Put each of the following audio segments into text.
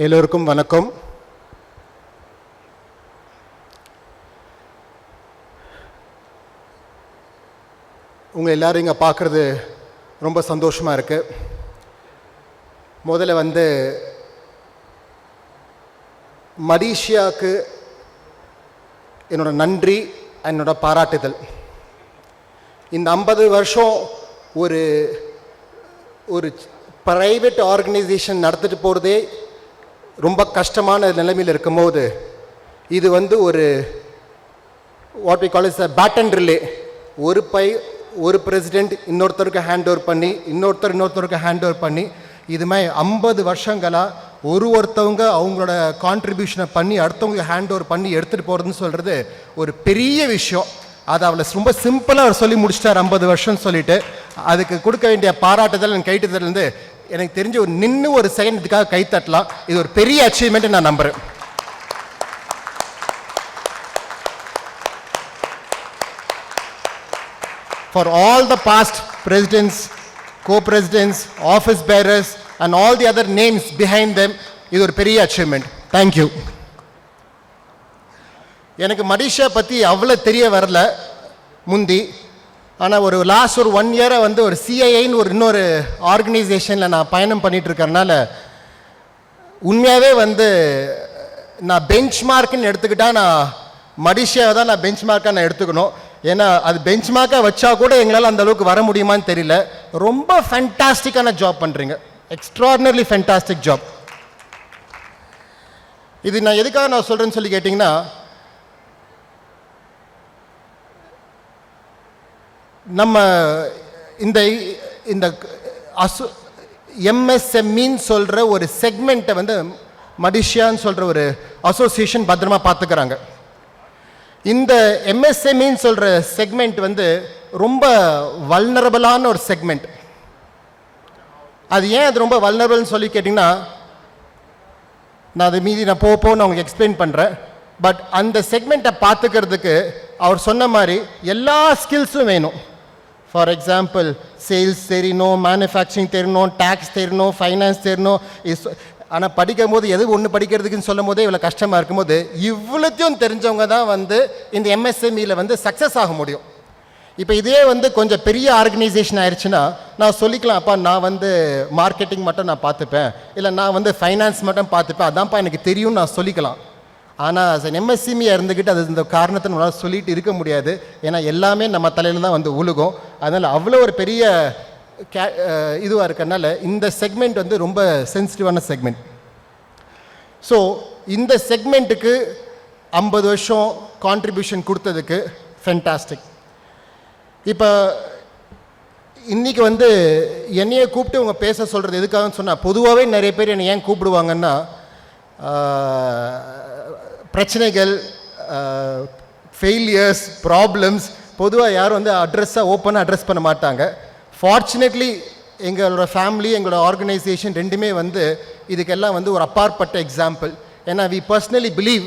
எல்லோருக்கும் வணக்கம். உங்கள் எல்லாரும் இங்கே பார்க்குறது ரொம்ப சந்தோஷமாக இருக்குது. முதல்ல மடிஷியாவுக்கு என்னோட நன்றி, என்னோட பாராட்டுதல். இந்த 50 வருஷம் ஒரு ஒரு ப்ரைவேட் ஆர்கனைசேஷன் நடத்திட்டு போகிறதே ரொம்ப கஷ்டமான நிலைமையில் இருக்கும்போது இது ஒரு what we call is a baton relay. ஒரு பிரசிடெண்ட் இன்னொருத்தருக்கு ஹேண்ட் ஓவர் பண்ணி இன்னொருத்தருக்கு ஹேண்ட் ஓவர் பண்ணி இது மாதிரி 50 வருஷங்களாக ஒருத்தவங்க அவங்களோட கான்ட்ரிபியூஷனை பண்ணி அடுத்தவங்களுக்கு ஹேண்ட் ஓவர் பண்ணி எடுத்துகிட்டு போகிறதுன்னு சொல்கிறது ஒரு பெரிய விஷயம். அதை அவளை ரொம்ப சிம்பிளாக அவர் சொல்லி முடிச்சிட்டார் 50 வருஷம்னு சொல்லிட்டு. அதுக்கு கொடுக்க வேண்டிய பாராட்டுதல் என் கைட்டுதல் எனக்கு தெரிஞ்ச ஒரு செகண்ட் இதுக்காக கை தட்டலாம். இது ஒரு பெரிய அச்சீவ்மெண்ட் நான் நம்புறேன். For all the past presidents, co-presidents, office bearers and all the other names behind them, இது ஒரு பெரிய அச்சீவ்மெண்ட். தேங்க்யூ. எனக்கு மடிஷா பற்றி அவ்வளோ தெரிய வரல முந்தி. ஆனால் ஒரு லாஸ்ட் ஒரு 1 இயரை ஒரு சிஐஐன்னு இன்னொரு ஆர்கனைசேஷனில் நான் பயணம் பண்ணிகிட்டு இருக்கறனால உண்மையாகவே நான் பெஞ்ச் மார்க்குன்னு எடுத்துக்கிட்டால் நான் மடிஷியாவை தான் நான் பெஞ்ச் மார்க்காக நான் எடுத்துக்கணும். ஏன்னா அது பெஞ்ச் மார்க்காக வச்சா கூட எங்களால் அந்த அளவுக்கு வர முடியுமான்னு தெரியல. ரொம்ப ஃபேண்டாஸ்டிக்கான ஜாப் பண்ணுறீங்க. Extraordinarily fantastic job. இது நான் எதுக்காக நான் சொல்கிறேன்னு சொல்லி கேட்டிங்கன்னா, நம்ம இந்த இந்த எம்எஸ்எம்இன்னு சொல்கிற ஒரு செக்மெண்ட்டை மடிஷியான்னு சொல்கிற ஒரு அசோசியேஷன் பத்திரமா பார்த்துக்கிறாங்க. இந்த எம்எஸ்எம்இன்னு சொல்கிற செக்மெண்ட் ரொம்ப வல்னரபிளான ஒரு செக்மெண்ட். அது ஏன் அது ரொம்ப வல்னரபிள்னு சொல்லி கேட்டிங்கன்னா, நான் அது மீதி நான் போக நான் உங்களுக்கு எக்ஸ்பிளைன் பண்ணுறேன். பட் அந்த செக்மெண்ட்டை பார்த்துக்கிறதுக்கு அவர் சொன்ன மாதிரி எல்லா ஸ்கில்ஸும் வேணும். ஃபார் எக்ஸாம்பிள் சேல்ஸ் தெரியணும், மேனுஃபேக்சரிங் தெரியணும், டேக்ஸ் தெரியணும், ஃபைனான்ஸ் தெரியணும். ஆனால் படிக்கும் போது எது ஒன்று படிக்கிறதுக்குன்னு சொல்லும் போதே இவ்வளோ கஷ்டமாக இருக்கும்போது இவ்வளோத்தையும் தெரிஞ்சவங்க தான் இந்த எம்எஸ்எம்இயில் சக்ஸஸ் ஆக முடியும். இப்போ இதே கொஞ்சம் பெரிய ஆர்கனைசேஷன் ஆயிடுச்சுன்னா நான் சொல்லிக்கலாம், அப்பா நான் மார்க்கெட்டிங் மட்டும் நான் பார்த்துப்பேன், இல்லை நான் ஃபைனான்ஸ் மட்டும் பார்த்துப்பேன், அதான்ப்பா எனக்கு தெரியும்னு நான் சொல்லிக்கலாம். ஆனால் as an எம்எஸ்எம்இயாக இருந்துக்கிட்டு அது இந்த காரணத்தை நம்மளால் சொல்லிட்டு இருக்க முடியாது. ஏன்னா எல்லாமே நம்ம தலையில் தான் உழுகும். அதனால் அவ்வளோ ஒரு பெரிய இதுவாக இருக்கறனால இந்த செக்மெண்ட் ரொம்ப சென்சிட்டிவான செக்மெண்ட். ஸோ இந்த செக்மெண்ட்டுக்கு 50 வருஷம் கான்ட்ரிபியூஷன் கொடுத்ததுக்கு ஃபென்டாஸ்டிக். இப்போ இன்றைக்கி என்னையே கூப்பிட்டு உங்கள் பேச சொல்கிறது எதுக்காகன்னு சொன்னால், பொதுவாகவே நிறைய பேர் என்னை ஏன் கூப்பிடுவாங்கன்னா, பிரச்சனைகள், ஃபெயிலியர்ஸ், ப்ராப்ளம்ஸ் பொதுவாக யாரும் அட்ரஸாக ஓப்பனாக அட்ரஸ் பண்ண மாட்டாங்க. ஃபார்ச்சுனேட்லி எங்களோட ஃபேமிலி, எங்களோட ஆர்கனைசேஷன் ரெண்டுமே இதுக்கெல்லாம் ஒரு அப்பாற்பட்ட எக்ஸாம்பிள். ஏன்னா வி பர்சனலி பிலீவ்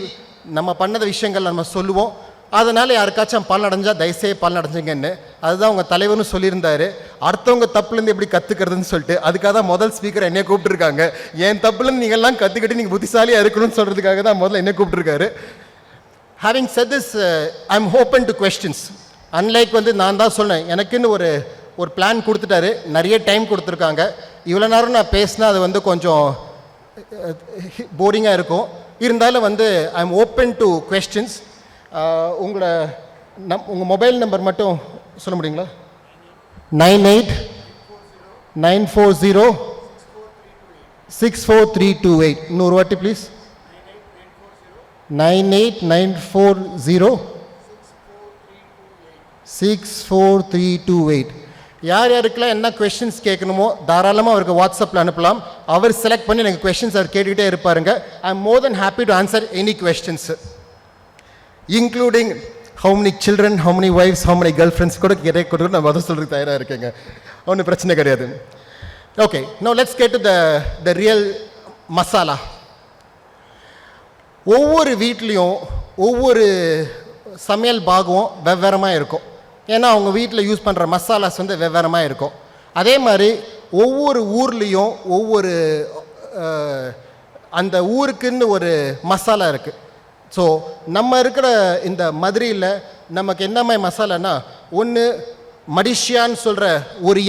நம்ம பண்ணத விஷயங்கள் நம்ம சொல்லுவோம், அதனால் யாருக்காச்சும் பலன் அடைஞ்சால் தயவுசெய்து பலன் அடைஞ்சிங்கன்னு. அதுதான் உங்கள் தலைவர்னு சொல்லியிருந்தார். அடுத்தவங்க தப்புலேருந்து எப்படி கற்றுக்கிறதுன்னு சொல்லிட்டு அதுக்காக தான் முதல் ஸ்பீக்கர் என்னை கூப்பிட்டுருக்காங்க. என் தப்புலேருந்து நீங்கள்லாம் கற்றுக்கிட்டு நீங்கள் புத்திசாலியாக இருக்கணும்னு சொல்கிறதுக்காக தான் முதல்ல என்னை கூப்பிட்டுருக்காரு. Having said this, I am open to questions. Unlike நான் தான் சொன்னேன், எனக்குன்னு ஒரு பிளான் கொடுத்துட்டாரு, நிறைய டைம் கொடுத்துருக்காங்க. இவ்வளோ நேரம் நான் பேசினா அது கொஞ்சம் போரிங்காக இருக்கும். இருந்தாலும் ஐ எம் ஓப்பன் டு கொஸ்டின்ஸ். உங்கள் மொபைல் நம்பர் மட்டும் சொல்ல முடியுங்களா? 9894064328. இன்னொரு வாட்டி ப்ளீஸ். 9894064328. யார் யாருக்கெல்லாம் என்ன கொஸ்டின்ஸ் கேட்கணுமோ தாராளமாக அவருக்கு வாட்ஸ்அப்பில் அனுப்பலாம். அவர் செலக்ட் பண்ணி எனக்கு கொஸ்டின்ஸ் அவர் கேட்டுக்கிட்டே இருப்பாருங்க. I am more then happy to answer any questions, including how many children, how many wives, how many girlfriends கூட கேட்க நான் பதில் சொல்கிறதுக்கு தயாராக இருக்கேங்க. ஒன்றும் பிரச்சனை கிடையாது. Okay, now let's get to the real masala. ஒவ்வொரு வீட்லேயும் ஒவ்வொரு சமையல் பாகம் வெவ்வேறமாக இருக்கும். ஏன்னா அவங்க வீட்டில் யூஸ் பண்ணுற மசாலாஸ் வெவ்வேறமாக இருக்கும். அதே மாதிரி ஒவ்வொரு ஊர்லேயும் ஒவ்வொரு அந்த ஊருக்குன்னு ஒரு மசாலா இருக்குது. ஸோ நம்ம இருக்கிற இந்த மதுரையில் நமக்கு என்ன மாதிரி மசாலானா, ஒன்று மடிஷியான்னு சொல்கிற ஒரு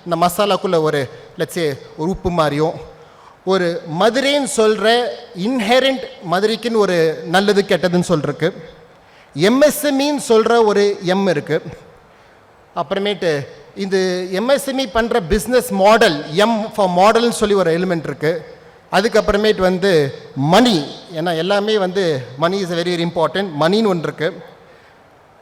இந்த மசாலாக்குள்ளே ஒரு லட்சே ஒரு உப்பு மாதிரியும், ஒரு மதுரைன்னு சொல்கிற இன்ஹெரண்ட் மதுரைக்குன்னு ஒரு நல்லது கெட்டதுன்னு சொல்கிறதுக்கு, எம்எஸ்எம்இன்னு சொல்கிற ஒரு இருக்குது. அப்புறமேட்டு இது எம்எஸ்எம்இ பண்ணுற பிஸ்னஸ் மாடல், ஃபார் மாடல்னு சொல்லி ஒரு எலிமெண்ட் இருக்குது. அதுக்கப்புறமேட்டு வந்து மணி, ஏன்னா எல்லாமே வந்து money is very very important, மணின்னு ஒன்று இருக்குது.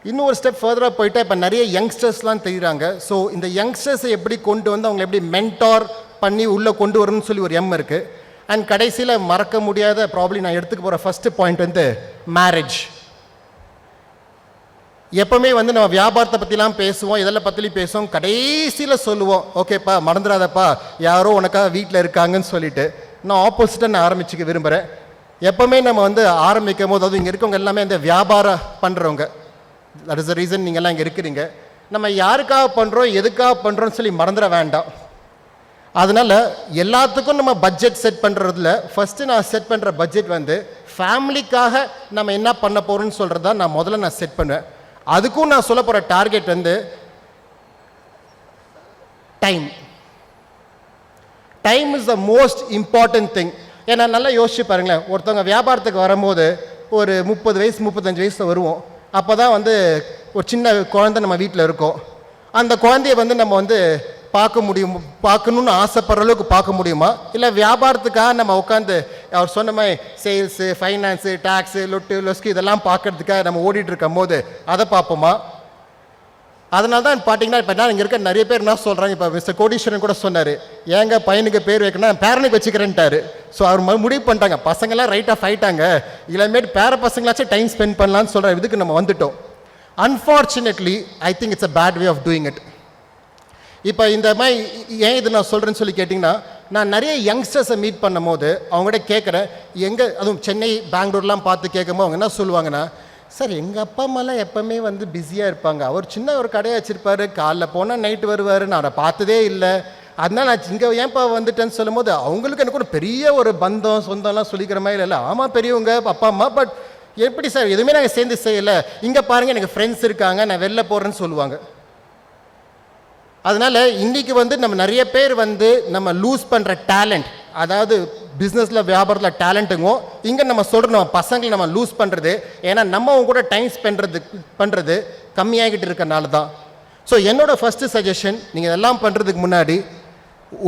இன்னும் ஒரு ஸ்டெப் ஃபர்தராக போயிட்டால் இப்போ நிறைய யங்ஸ்டர்ஸ்லாம் தெரியுறாங்க. ஸோ இந்த யங்ஸ்டர்ஸை எப்படி கொண்டு வந்து அவங்களை எப்படி மென்டார் பண்ணி உள்ளே கொண்டு வரணும்னு சொல்லி ஒரு இருக்குது. அண்ட் கடைசியில் மறக்க முடியாத ப்ராப்ளம் நான் எடுத்துக்க போகிற ஃபஸ்ட்டு பாயிண்ட் வந்து மேரேஜ். எப்போவுமே வந்து நம்ம வியாபாரத்தை பற்றிலாம் பேசுவோம், இதெல்லாம் பற்றிலையும் பேசுவோம், கடைசியில் சொல்லுவோம் ஓகேப்பா மறந்துடாதப்பா யாரோ உனக்காக வீட்டில் இருக்காங்கன்னு சொல்லிட்டு. நான் ஆப்போசிட்டாக நான் ஆரம்பிச்சுக்க விரும்புகிறேன். எப்போவுமே நம்ம வந்து ஆரம்பிக்கும் போது, அது இங்கே இருக்கவங்க எல்லாமே அந்த வியாபாரம் பண்ணுறவங்க, தட் இஸ் த ரீசன் நீங்கள்லாம் இங்கே இருக்கிறீங்க. நம்ம யாருக்காக பண்ணுறோம் எதுக்காக பண்ணுறோன்னு சொல்லி மறந்துட வேண்டாம். அதனால் எல்லாத்துக்கும் நம்ம பட்ஜெட் செட் பண்ணுறதுல ஃபஸ்ட்டு நான் செட் பண்ணுற பட்ஜெட் வந்து ஃபேமிலிக்காக நம்ம என்ன பண்ண போகிறோன்னு சொல்கிறது தான் நான் முதல்ல செட் பண்ணுவேன். அதுக்கும் நான் சொல்ல போகிற டார்கெட் வந்து time. Time is the most important thing. ஏன்னா நல்லா யோசிச்சு பாருங்களேன், ஒருத்தவங்க வியாபாரத்துக்கு வரும்போது ஒரு 30 வயசு 35 வயசில் வருவோம். அப்போ தான் வந்து ஒரு சின்ன குழந்தை நம்ம வீட்டில் இருக்கோம். அந்த குழந்தைய வந்து நம்ம வந்து பார்க்கணுன்னு ஆசைப்படுற அளவுக்கு பார்க்க முடியுமா? இல்லை வியாபாரத்துக்காக நம்ம உட்காந்து அவர் சொன்ன மாதிரி சேல்ஸு, ஃபைனான்ஸு, டேக்ஸு, லொஸ்க்கு இதெல்லாம் பார்க்கறதுக்காக நம்ம ஓடிட்டு இருக்கும் போது அதை பார்ப்போமா? அதனால தான் பார்த்தீங்கன்னா இப்போ இங்கே இருக்க நிறைய பேர் என்ன சொல்கிறாங்க, இப்போ மிஸ்டர் கோடீஸ்வரன் கூட சொன்னார், ஏங்க பையனுக்கு பேர் வைக்கணும் பேரனுக்கு வச்சுக்கிறேன்ட்டாரு. ஸோ அவர் முடிவு பண்ணிட்டாங்க, பசங்களாம் ரைட்டாக ஃபைட்டாங்க, இளமேட்டு பேர பசங்களாச்சும் டைம் ஸ்பெண்ட் பண்ணலான்னு சொல்கிற இதுக்கு நம்ம வந்துட்டோம். Unfortunately I think it's a bad way of doing it. இப்போ இந்த மாதிரி ஏன் இது நான் சொல்கிறேன்னு சொல்லி கேட்டிங்கன்னா, நான் நிறைய யங்ஸ்டர்ஸை மீட் பண்ணும் போது அவங்ககிட்ட கேட்குறேன், எங்கே அதுவும் சென்னை பெங்களூர்லாம் பார்த்து கேட்கும்போது அவங்க என்ன சொல்லுவாங்கன்னா, சார் எங்கள் அப்பா அம்மாலாம் எப்போவுமே வந்து பிஸியாக இருப்பாங்க, அவர் சின்ன ஒரு கடையை வச்சுருப்பார், காலைல போனால் நைட்டு வருவார், நான் அதை பார்த்ததே இல்லை, அதனால் நான் இங்கே ஏன்ப்பா வந்துட்டேன்னு சொல்லும் போது அவங்களுக்கு எனக்கு ஒரு பெரிய ஒரு பந்தம் சொந்தம்லாம் சொல்லிக்கிற மாதிரி இல்லை. ஆமாம் பெரியவங்க அப்பா அம்மா, பட் எப்படி சார் எதுவுமே நாங்கள் சேர்ந்து செய்யலை, இங்கே பாருங்கள் எனக்கு ஃப்ரெண்ட்ஸ் இருக்காங்க, நான் வெளில போகிறேன்னு சொல்லுவாங்க. அதனால் இன்றைக்கி வந்து நம்ம நிறைய பேர் வந்து நம்ம லூஸ் பண்ணுற டேலண்ட், அதாவது பிஸ்னஸில் வியாபாரத்தில் டேலண்ட்டுங்கோ இங்கே நம்ம சொல்கிறோம் நம்ம பசங்களை நம்ம லூஸ் பண்ணுறது, ஏன்னா நம்ம அவங்க கூட டைம் பண்ணுறது கம்மியாகிட்டு இருக்கனால தான். ஸோ என்னோடய ஃபஸ்ட்டு சஜஷன், நீங்கள் இதெல்லாம் பண்ணுறதுக்கு முன்னாடி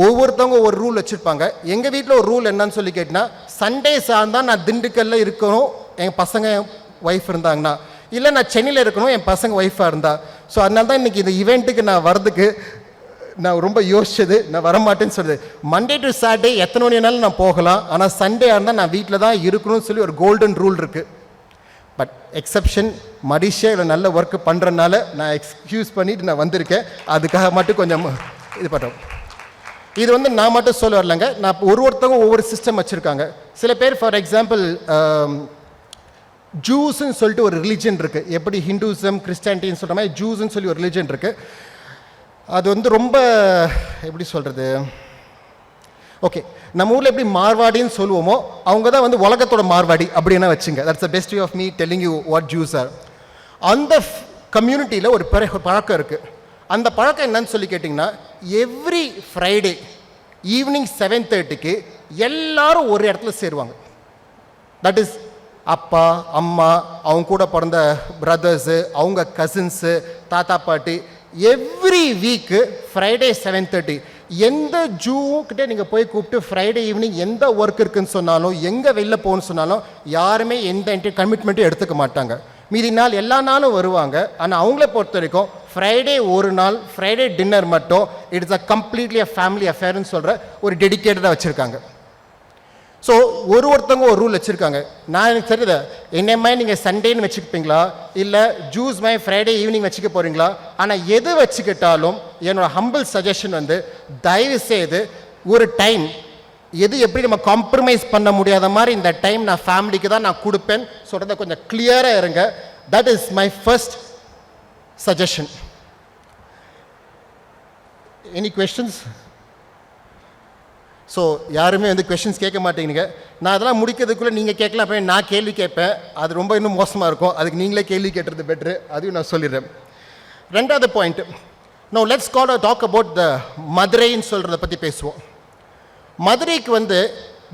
ஒவ்வொருத்தவங்க ஒரு ரூல் வச்சுருப்பாங்க. எங்கள் வீட்டில் ஒரு ரூல் என்னன்னு சொல்லி கேட்டிங்கன்னா, சண்டேஸ் தான் நான் திண்டுக்கல்ல இருக்கணும் எங்கள் பசங்க ஒய்ஃப் இருந்தாங்கன்னா, இல்லை நான் சென்னையில் இருக்கணும் என் பசங்க ஒய்ஃபாக இருந்தா. ஸோ அதனால தான் இன்றைக்கி இந்த ஈவெண்ட்டுக்கு நான் வர்றதுக்கு நான் ரொம்ப யோசிச்சது, நான் வரமாட்டேன்னு சொல்லுது. மண்டே டு சாட்டர்டே எத்தனை மணி வேணாலும் நான் போகலாம், ஆனால் சண்டே இருந்தால் நான் வீட்டில் தான் இருக்கணும்னு சொல்லி ஒரு கோல்டன் ரூல் இருக்குது. பட் எக்ஸப்ஷன் மடிஷா இல்லை நல்ல ஒர்க்கு பண்ணுறதுனால நான் எக்ஸ்கியூஸ் பண்ணிவிட்டு நான் வந்திருக்கேன். அதுக்காக மட்டும் கொஞ்சம் இது பண்ணுறோம். இது வந்து நான் மட்டும் சொல்ல வரலங்க, நான் ஒருத்தவங்க ஒவ்வொரு சிஸ்டம் வச்சுருக்காங்க. சில பேர் ஃபார் எக்ஸாம்பிள் ஜூஸ்ன்னு சொல்லிட்டு ஒரு ரிலிஜன் இருக்குது, எப்படி ஹிந்துசம் கிறிஸ்டியானிட்டின்னு சொல்கிற மாதிரி ஜூஸ்ன்னு சொல்லி ஒரு ரிலிஜன் இருக்குது. அது வந்து ரொம்ப எப்படி சொல்கிறது, ஓகே நம்ம ஊரில் எப்படி மார்வாடின்னு சொல்லுவோமோ அவங்க தான் வந்து உலகத்தோட மார்வாடி அப்படின்னா வச்சுங்க. That's the best way of me telling you what Jews are. அந்த கம்யூனிட்டியில் ஒரு பழக்கம் இருக்குது. அந்த பழக்கம் என்னன்னு சொல்லி கேட்டிங்கன்னா, எவ்ரி ஃப்ரைடே ஈவினிங் 7:30 எல்லாரும் ஒரு இடத்துல சேருவாங்க. தட் இஸ் அப்பா அம்மா, அவங்க கூட பிறந்த பிரதர்ஸு, அவங்க கசின்ஸு, தாத்தா பாட்டி, எவ்ரி வீக்கு ஃப்ரைடே 7:30 எந்த ஜூக்கிட்ட நீங்கள் போய் கூப்பிட்டு ஃப்ரைடே ஈவினிங் எந்த ஒர்க் இருக்குன்னு சொன்னாலும் எங்கே வெளில போகணுன்னு சொன்னாலும் யாருமே எந்த கமிட்மெண்ட்டும் எடுத்துக்க மாட்டாங்க. மீதி நாள் எல்லா நாளும் வருவாங்க. ஆனால் அவங்கள பொறுத்த வரைக்கும் ஃப்ரைடே ஒரு நாள் ஃப்ரைடே டின்னர் மட்டும் it's a completely a family அஃபேர்னு சொல்கிற ஒரு டெடிக்கேட்டடாக வச்சுருக்காங்க. ஸோ ஒருத்தவங்க ஒரு ரூல் வச்சுருக்காங்க. நான் எனக்கு தெரியுது, என்னம்மா நீங்கள் சண்டேன்னு வச்சுக்கிப்பீங்களா இல்லை ஜூஸ் மாதிரி ஃப்ரைடே ஈவினிங் வச்சுக்க போகிறீங்களா? ஆனால் எது வச்சுக்கிட்டாலும் என்னோட ஹம்பிள் சஜஷன் வந்து தயவு செய்து ஒரு டைம் எது எப்படி நம்ம காம்ப்ரமைஸ் பண்ண முடியாத மாதிரி இந்த டைம் நான் ஃபேமிலிக்கு தான் நான் கொடுப்பேன் சொல்கிறத கொஞ்சம் கிளியராக இருங்க. That is my first suggestion. Any questions? So யாருமே வந்து கொஷின்ஸ் கேட்க மாட்டேங்கிறீங்க. நான் அதெல்லாம் முடிக்கிறதுக்குள்ளே நீங்கள் கேட்கலாம், அப்போ நான் கேள்வி கேட்பேன். அது ரொம்ப இன்னும் மோசமாக இருக்கும். அதுக்கு நீங்களே கேள்வி கேட்டுறது பெட்ரு. அதையும் நான் சொல்லிடுறேன். ரெண்டாவது point, no let's talk about the மதுரைன்னு சொல்கிறத பற்றி பேசுவோம். மதுரைக்கு வந்து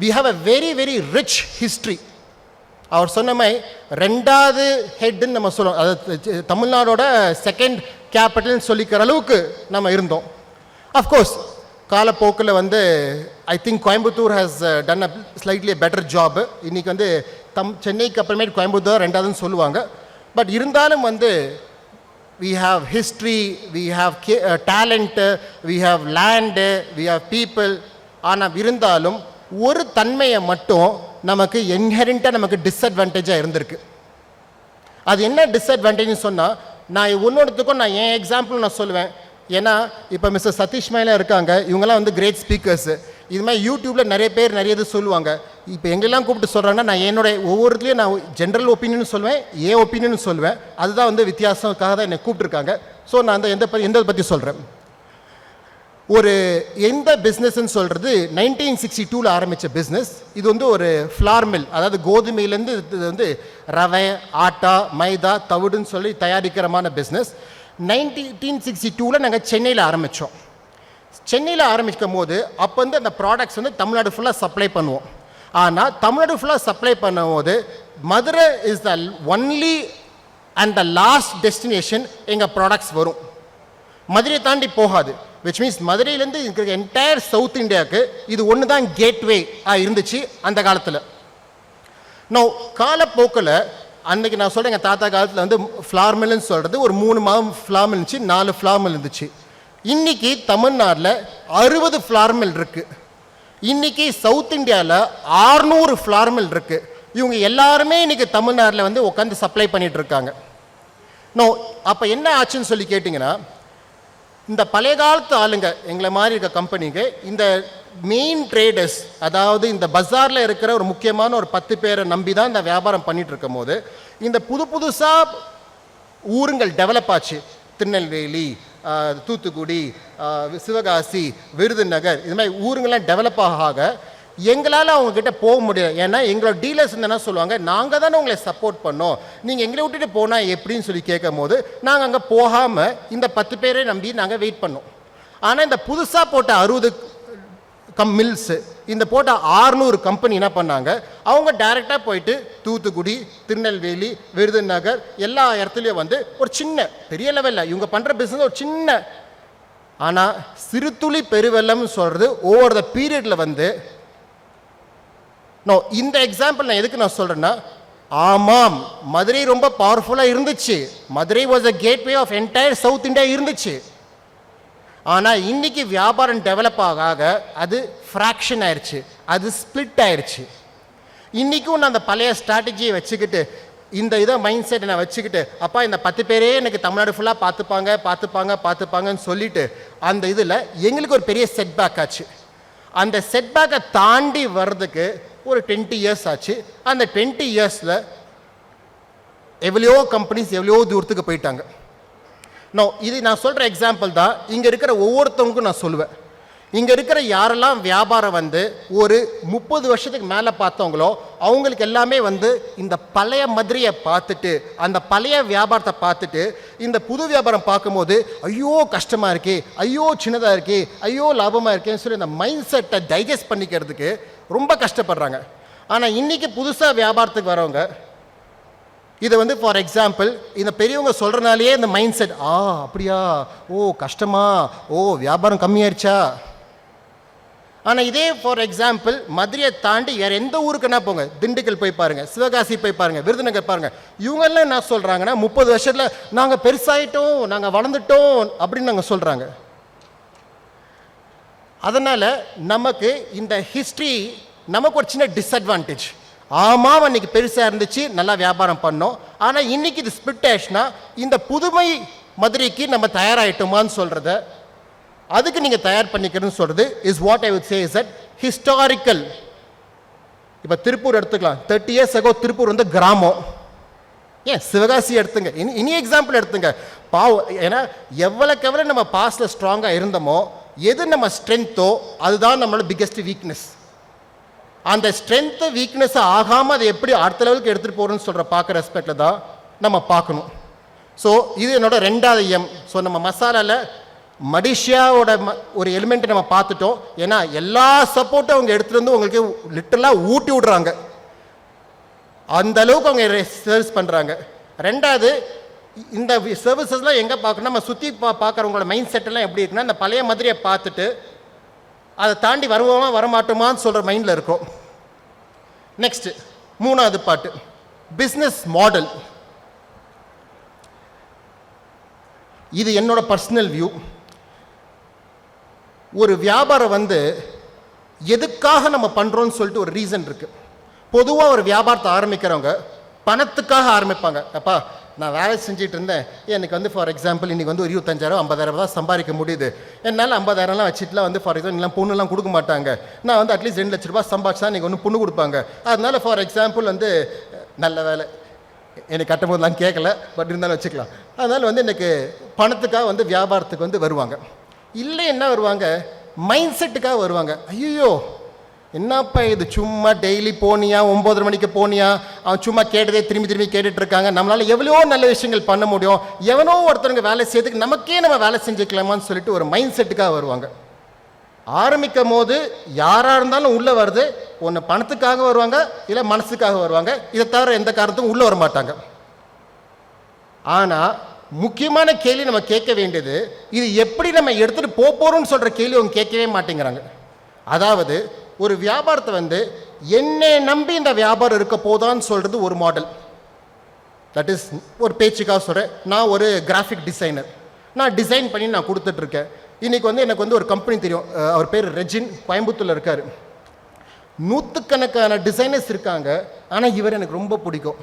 we have a very very rich history. அவர் சொன்ன மாதிரி ரெண்டாவது ஹெட்னு நம்ம சொல்லுவோம், அதாவது தமிழ்நாடோட செகண்ட் கேபிட்டல்னு சொல்லிக்கிற அளவுக்கு நம்ம இருந்தோம். அஃப்கோர்ஸ் காலப்போக்கில் வந்து I think Coimbatore has done a slightly better job. இன்றைக்கி வந்து சென்னைக்கு அப்புறமேட்டு கோயம்புத்தூர் ரெண்டாவதுன்னு சொல்லுவாங்க. பட் இருந்தாலும் வந்து we have history, we have talent, we have land, we have people. ஆனால் இருந்தாலும் ஒரு தன்மையை மட்டும் நமக்கு இன்ஹெரிண்டாக நமக்கு டிஸ்அட்வான்டேஜாக இருந்திருக்கு. அது என்ன டிஸ்அட்வான்டேஜ்னு சொன்னால், நான் ஒன்றொன்றுத்துக்கும் நான் என் எக்ஸாம்பிள் நான் சொல்லுவேன். ஏன்னா இப்போ மிஸ்டர் சதீஷ் மேலே இருக்காங்க, இவங்கெல்லாம் வந்து கிரேட் ஸ்பீக்கர்ஸு. இது மாதிரி யூடியூப்பில் நிறைய பேர் நிறைய இது சொல்லுவாங்க. இப்போ எங்கெல்லாம் கூப்பிட்டு சொல்கிறாங்கன்னா, நான் என்னுடைய ஒவ்வொருத்துலேயும் நான் ஜென்ரல் ஒப்பீனியன் சொல்லுவேன், ஏன் ஒப்பீனியன் சொல்லுவேன். அதுதான் வந்து வித்தியாசத்துக்காக தான் என்னை கூப்பிட்டுருக்காங்க. ஸோ நான் அந்த எந்த பற்றி சொல்கிறேன். ஒரு எந்த பிஸ்னஸ்ன்னு சொல்கிறது 1962 ஆரம்பித்த பிஸ்னஸ். இது வந்து ஒரு ஃப்ளார் மில், அதாவது கோதுமையிலேருந்து இது வந்து ரவை, ஆட்டா, மைதா, தவிடுன்னு சொல்லி தயாரிக்கிறமான பிஸ்னஸ். 1962 நாங்கள் சென்னையில் ஆரம்பித்தோம். சென்னையில் ஆரம்பிக்கும் போது அப்போ வந்து அந்த ப்ராடக்ட்ஸ் வந்து தமிழ்நாடு ஃபுல்லாக சப்ளை பண்ணுவோம். ஆனால் தமிழ்நாடு ஃபுல்லாக சப்ளை பண்ணும்போது Madurai is the only and the last destination எங்கள் ப்ராடக்ட்ஸ் வரும். மதுரையை தாண்டி போகாது. விச் மீன்ஸ் மதுரையிலேருந்து இருக்கிற என்டையர் சவுத் இந்தியாவுக்கு இது ஒன்று தான் கேட்வே இருந்துச்சு அந்த காலத்தில். நான் காலப்போக்கில் அன்றைக்கி நான் சொல்கிறேன், எங்கள் தாத்தா காலத்தில் வந்து ஃப்ளார் மில்லுன்னு சொல்கிறது ஒரு 3 ஃப்ளார் மில் இருந்துச்சு, 4 ஃப்ளார் மில் இருந்துச்சு. இன்றைக்கி தமிழ்நாட்டில் 60 ஃப்ளார் மில் இருக்குது. இன்றைக்கி சவுத் இந்தியாவில் 600 ஃப்ளார் மில் இருக்குது. இவங்க எல்லாருமே இன்றைக்கி தமிழ்நாட்டில் வந்து உட்காந்து சப்ளை பண்ணிகிட்டு இருக்காங்க. நோ அப்போ என்ன ஆச்சுன்னு சொல்லி கேட்டிங்கன்னா, இந்த பழைய காலத்து ஆளுங்க எங்களை மாதிரி இருக்க கம்பெனிக்கு இந்த மெயின் ட்ரேடர்ஸ், அதாவது இந்த பஜாரில் இருக்கிற ஒரு முக்கியமான ஒரு 10 பேரை நம்பி தான் இந்த வியாபாரம் பண்ணிகிட்டு இருக்கும் போது இந்த புதுசாக ஊருங்கள் டெவலப் ஆச்சு. திருநெல்வேலி, தூத்துக்குடி, சிவகாசி, விருதுநகர், இது மாதிரி ஊருங்கள்லாம் டெவலப் ஆக எங்களால் அவங்கக்கிட்ட போக முடியல. ஏன்னா எங்களோட டீலர்ஸ் என்ன சொல்லுவாங்க, நாங்கள் தானே உங்களை சப்போர்ட் பண்ணோம், நீங்கள் எங்களை விட்டுட்டு போனால் எப்படின்னு சொல்லி கேட்கும் போது நாங்கள் அங்கே போகாமல் இந்த 10 பேரை நம்பி நாங்கள் வெயிட் பண்ணோம். ஆனால் இந்த புதுசாக போட்ட 60 மில்ஸு, இந்த போட்ட 600 கம்பெனி என்ன பண்ணாங்க, அவங்க டைரெக்டாக போயிட்டு தூத்துக்குடி, திருநெல்வேலி, விருதுநகர் எல்லா இடத்துலையும் வந்து ஒரு சின்ன பெரிய லெவலில் இவங்க பண்ணுற பிஸ்னஸ் ஒரு சின்ன, ஆனால் சிறுதுளி பெருவெள்ளம்னு சொல்கிறது ஓவர் த பீரியடில் வந்து நோ. இந்த எக்ஸாம்பிள் நான் எதுக்கு நான் சொல்கிறேன்னா, ஆமாம் மதுரை ரொம்ப பவர்ஃபுல்லாக இருந்துச்சு. Madurai was a gateway of entire South India இருந்துச்சு. ஆனால் இன்றைக்கி வியாபாரம் டெவலப் ஆக அது ஃப்ராக்ஷன் ஆயிடுச்சு, அது ஸ்பிளிட் ஆயிடுச்சு. இன்றைக்கும் நான் அந்த பழைய ஸ்ட்ராட்டஜியை வச்சுக்கிட்டு இந்த இதை மைண்ட் செட்டை நான் வச்சுக்கிட்டு, அப்பா இந்த 10 பேரே எனக்கு தமிழ்நாடு ஃபுல்லாக பார்த்துப்பாங்கன்னு சொல்லிட்டு அந்த இதில் எங்களுக்கு ஒரு பெரிய செட்பேக் ஆச்சு. அந்த செட்பேக்கை தாண்டி வர்றதுக்கு ஒரு 20 இயர்ஸ் ஆச்சு. அந்த 20 இயர்ஸில் எவ்வளோ கம்பெனிஸ் எவ்வளோ தூரத்துக்கு போயிட்டாங்க. இது நான் சொல்கிற எக்ஸாம்பிள் தான் இங்கே இருக்கிற ஒவ்வொருத்தவங்களுக்கும் நான் சொல்லுவேன். இங்கே இருக்கிற யாரெல்லாம் வியாபாரம் வந்து ஒரு 30 வருஷத்துக்கு மேலே பார்த்தவங்களோ அவங்களுக்கு எல்லாமே வந்து இந்த பழைய மதுரையை பார்த்துட்டு, அந்த பழைய வியாபாரத்தை பார்த்துட்டு இந்த புது வியாபாரம் பார்க்கும்போது ஐயோ கஷ்டமாக இருக்கே, ஐயோ சின்னதாக இருக்கே, ஐயோ லாபமாக இருக்கேன்னு சொல்லி இந்த மைண்ட் செட்டை டைஜஸ்ட் பண்ணிக்கிறதுக்கு ரொம்ப கஷ்டப்படுறாங்க. ஆனால் இன்றைக்கி புதுசாக வியாபாரத்துக்கு வரவங்க இதை வந்து ஃபார் எக்ஸாம்பிள் இந்த பெரியவங்க சொல்கிறனாலேயே இந்த மைண்ட் செட், அப்படியா, ஓ கஷ்டமா, ஓ வியாபாரம் கம்மியாயிருச்சா. ஆனால் இதே ஃபார் எக்ஸாம்பிள் மதுரையை தாண்டி வேறு எந்த ஊருக்குன்னா போங்க, திண்டுக்கல் போய் பாருங்கள், சிவகாசி போய் பாருங்கள், விருதுநகர் பாருங்கள், இவங்கெல்லாம் என்ன சொல்கிறாங்கன்னா 30 வருஷத்தில் நாங்கள் பெருசாகிட்டோம், நாங்கள் வளர்ந்துட்டோம் அப்படின்னு நாங்கள் சொல்கிறாங்க. அதனால் நமக்கு இந்த ஹிஸ்ட்ரி நமக்கு ஒரு சின்ன டிஸ்அட்வான்டேஜ். ஆமாம் அன்றைக்கி பெருசாக இருந்துச்சு, நல்லா வியாபாரம் பண்ணோம். ஆனால் இன்றைக்கி இது ஸ்பிட் ஆயிடுச்சுன்னா இந்த புதுமை மதுரைக்கு நம்ம தயாராகிட்டோமான்னு சொல்கிறத, அதுக்கு நீங்கள் தயார் பண்ணிக்கிறதுன்னு சொல்கிறது is what I would say is that historical. இப்போ திருப்பூர் எடுத்துக்கலாம். 30 இயர்ஸ் அகோ திருப்பூர் வந்து கிராமம். ஏன் சிவகாசி எடுத்துங்க, இனி எக்ஸாம்பிள் எடுத்துங்க. ஏன்னா எவ்வளோக்கு எவ்வளோ நம்ம பாஸ்டில் ஸ்ட்ராங்காக இருந்தோமோ எது நம்ம ஸ்ட்ரென்த்தோ அதுதான் நம்மளோட பிக்கெஸ்ட் வீக்னஸ். அந்த ஸ்ட்ரென்த்து வீக்னஸ் ஆகாமல் அதை எப்படி அடுத்த லெவலுக்கு எடுத்துகிட்டு போகிறோன்னு சொல்கிற பார்க்குற ரெஸ்பெக்டில் தான் நம்ம பார்க்கணும். ஸோ இது என்னோட 2வது எம். ஸோ நம்ம மசாலாவில் மடிஷியாவோட ஒரு எலிமெண்ட்டை நம்ம பார்த்துட்டோம். ஏன்னா எல்லா சப்போர்ட்டும் அவங்க எடுத்துகிட்டு வந்து உங்களுக்கு லிட்டரலாக ஊட்டி விடுறாங்க, அந்த அளவுக்கு அவங்க சர்வீஸ் பண்ணுறாங்க. 2வது, இந்த சர்வீசஸ்லாம் எங்கே பார்க்கணும், நம்ம சுற்றி பார்க்குறவங்களோட மைண்ட் செட்டெல்லாம் எப்படி இருக்குன்னா, இந்த பழைய மதுரையை பார்த்துட்டு அதை தாண்டி வருவோமா வரமாட்டோமான்னு சொல்கிற மைண்டில் இருக்கும். நெக்ஸ்ட்டு 3வது பாட்டு பிஸ்னஸ் மாடல். இது என்னோட பர்சனல் வியூ. ஒரு வியாபாரம் வந்து எதுக்காக நம்ம பண்ணுறோன்னு சொல்லிட்டு ஒரு ரீசன் இருக்குது. பொதுவாக ஒரு வியாபாரத்தை ஆரம்பிக்கிறவங்க பணத்துக்காக ஆரம்பிப்பாங்க. அப்பா நான் வேலை செஞ்சுட்டு இருந்தேன், எனக்கு வந்து ஃபார் எக்ஸாம்பிள் இன்றைக்கி வந்து ஒரு 25,000 50,000 தான் சம்பாதிக்க முடியுது, என்னால் 50,000லாம் வச்சுட்டுலாம் வந்து ஃபார் எக்ஸாம்பிள் எல்லாம் பொண்ணுலாம் கொடுக்க மாட்டாங்க, நான் வந்து அட்லீஸ்ட் 2 லட்ச ரூபா சம்பாதிச்சா இன்றைக்கி ஒன்று பொண்ணு கொடுப்பாங்க, அதனால ஃபார் எக்ஸாம்பிள் வந்து நல்ல வேலை எனக்கு கட்டும் போதெல்லாம் கேட்கல, பட் இருந்தாலும் வச்சுக்கலாம், அதனால் வந்து எனக்கு பணத்துக்காக வந்து வியாபாரத்துக்கு வந்து வருவாங்க. இல்லை என்ன வருவாங்க, மைண்ட் செட்டுக்காக வருவாங்க. ஐயோ என்னப்பா இது சும்மா டெய்லி போனியா 9 மணிக்கு போனியா, அவன் சும்மா கேட்டதே திரும்பி திரும்பி கேட்டுட்டு இருக்காங்க, நம்மளால் எவ்வளோ நல்ல விஷயங்கள் பண்ண முடியும், எவனோ ஒருத்தருங்க வேலை செய்யறதுக்கு நமக்கே நம்ம வேலை செஞ்சுக்கலாமான்னு சொல்லிட்டு ஒரு மைண்ட் செட்டுக்காக வருவாங்க. ஆரம்பிக்கும் போது யாராக இருந்தாலும் உள்ளே வருது, ஒன்று பணத்துக்காக வருவாங்க, இல்லை மனசுக்காக வருவாங்க, இதை தவிர எந்த காரணத்துக்கும் உள்ளே வர மாட்டாங்க. ஆனால் முக்கியமான கேள்வி நம்ம கேட்க வேண்டியது, இது எப்படி நம்ம எடுத்துகிட்டு போகிறோம்னு சொல்கிற கேள்வி அவங்க கேட்கவே மாட்டேங்கிறாங்க. அதாவது ஒரு வியாபாரத்தை வந்து என்னை நம்பி இந்த வியாபாரம் இருக்க போதான்னு சொல்கிறது ஒரு மாடல். தட் இஸ் ஒரு பேச்சுக்காக சொல்கிறேன். நான் ஒரு கிராஃபிக் டிசைனர், நான் டிசைன் பண்ணி நான் கொடுத்துட்ருக்கேன். இன்றைக்கி வந்து எனக்கு வந்து ஒரு கம்பெனி தெரியும், அவர் பேர் ரெஜின், கோயம்புத்தூரில் இருக்கார். 100கணக்கான டிசைனர்ஸ் இருக்காங்க, ஆனால் இவர் எனக்கு ரொம்ப பிடிக்கும்.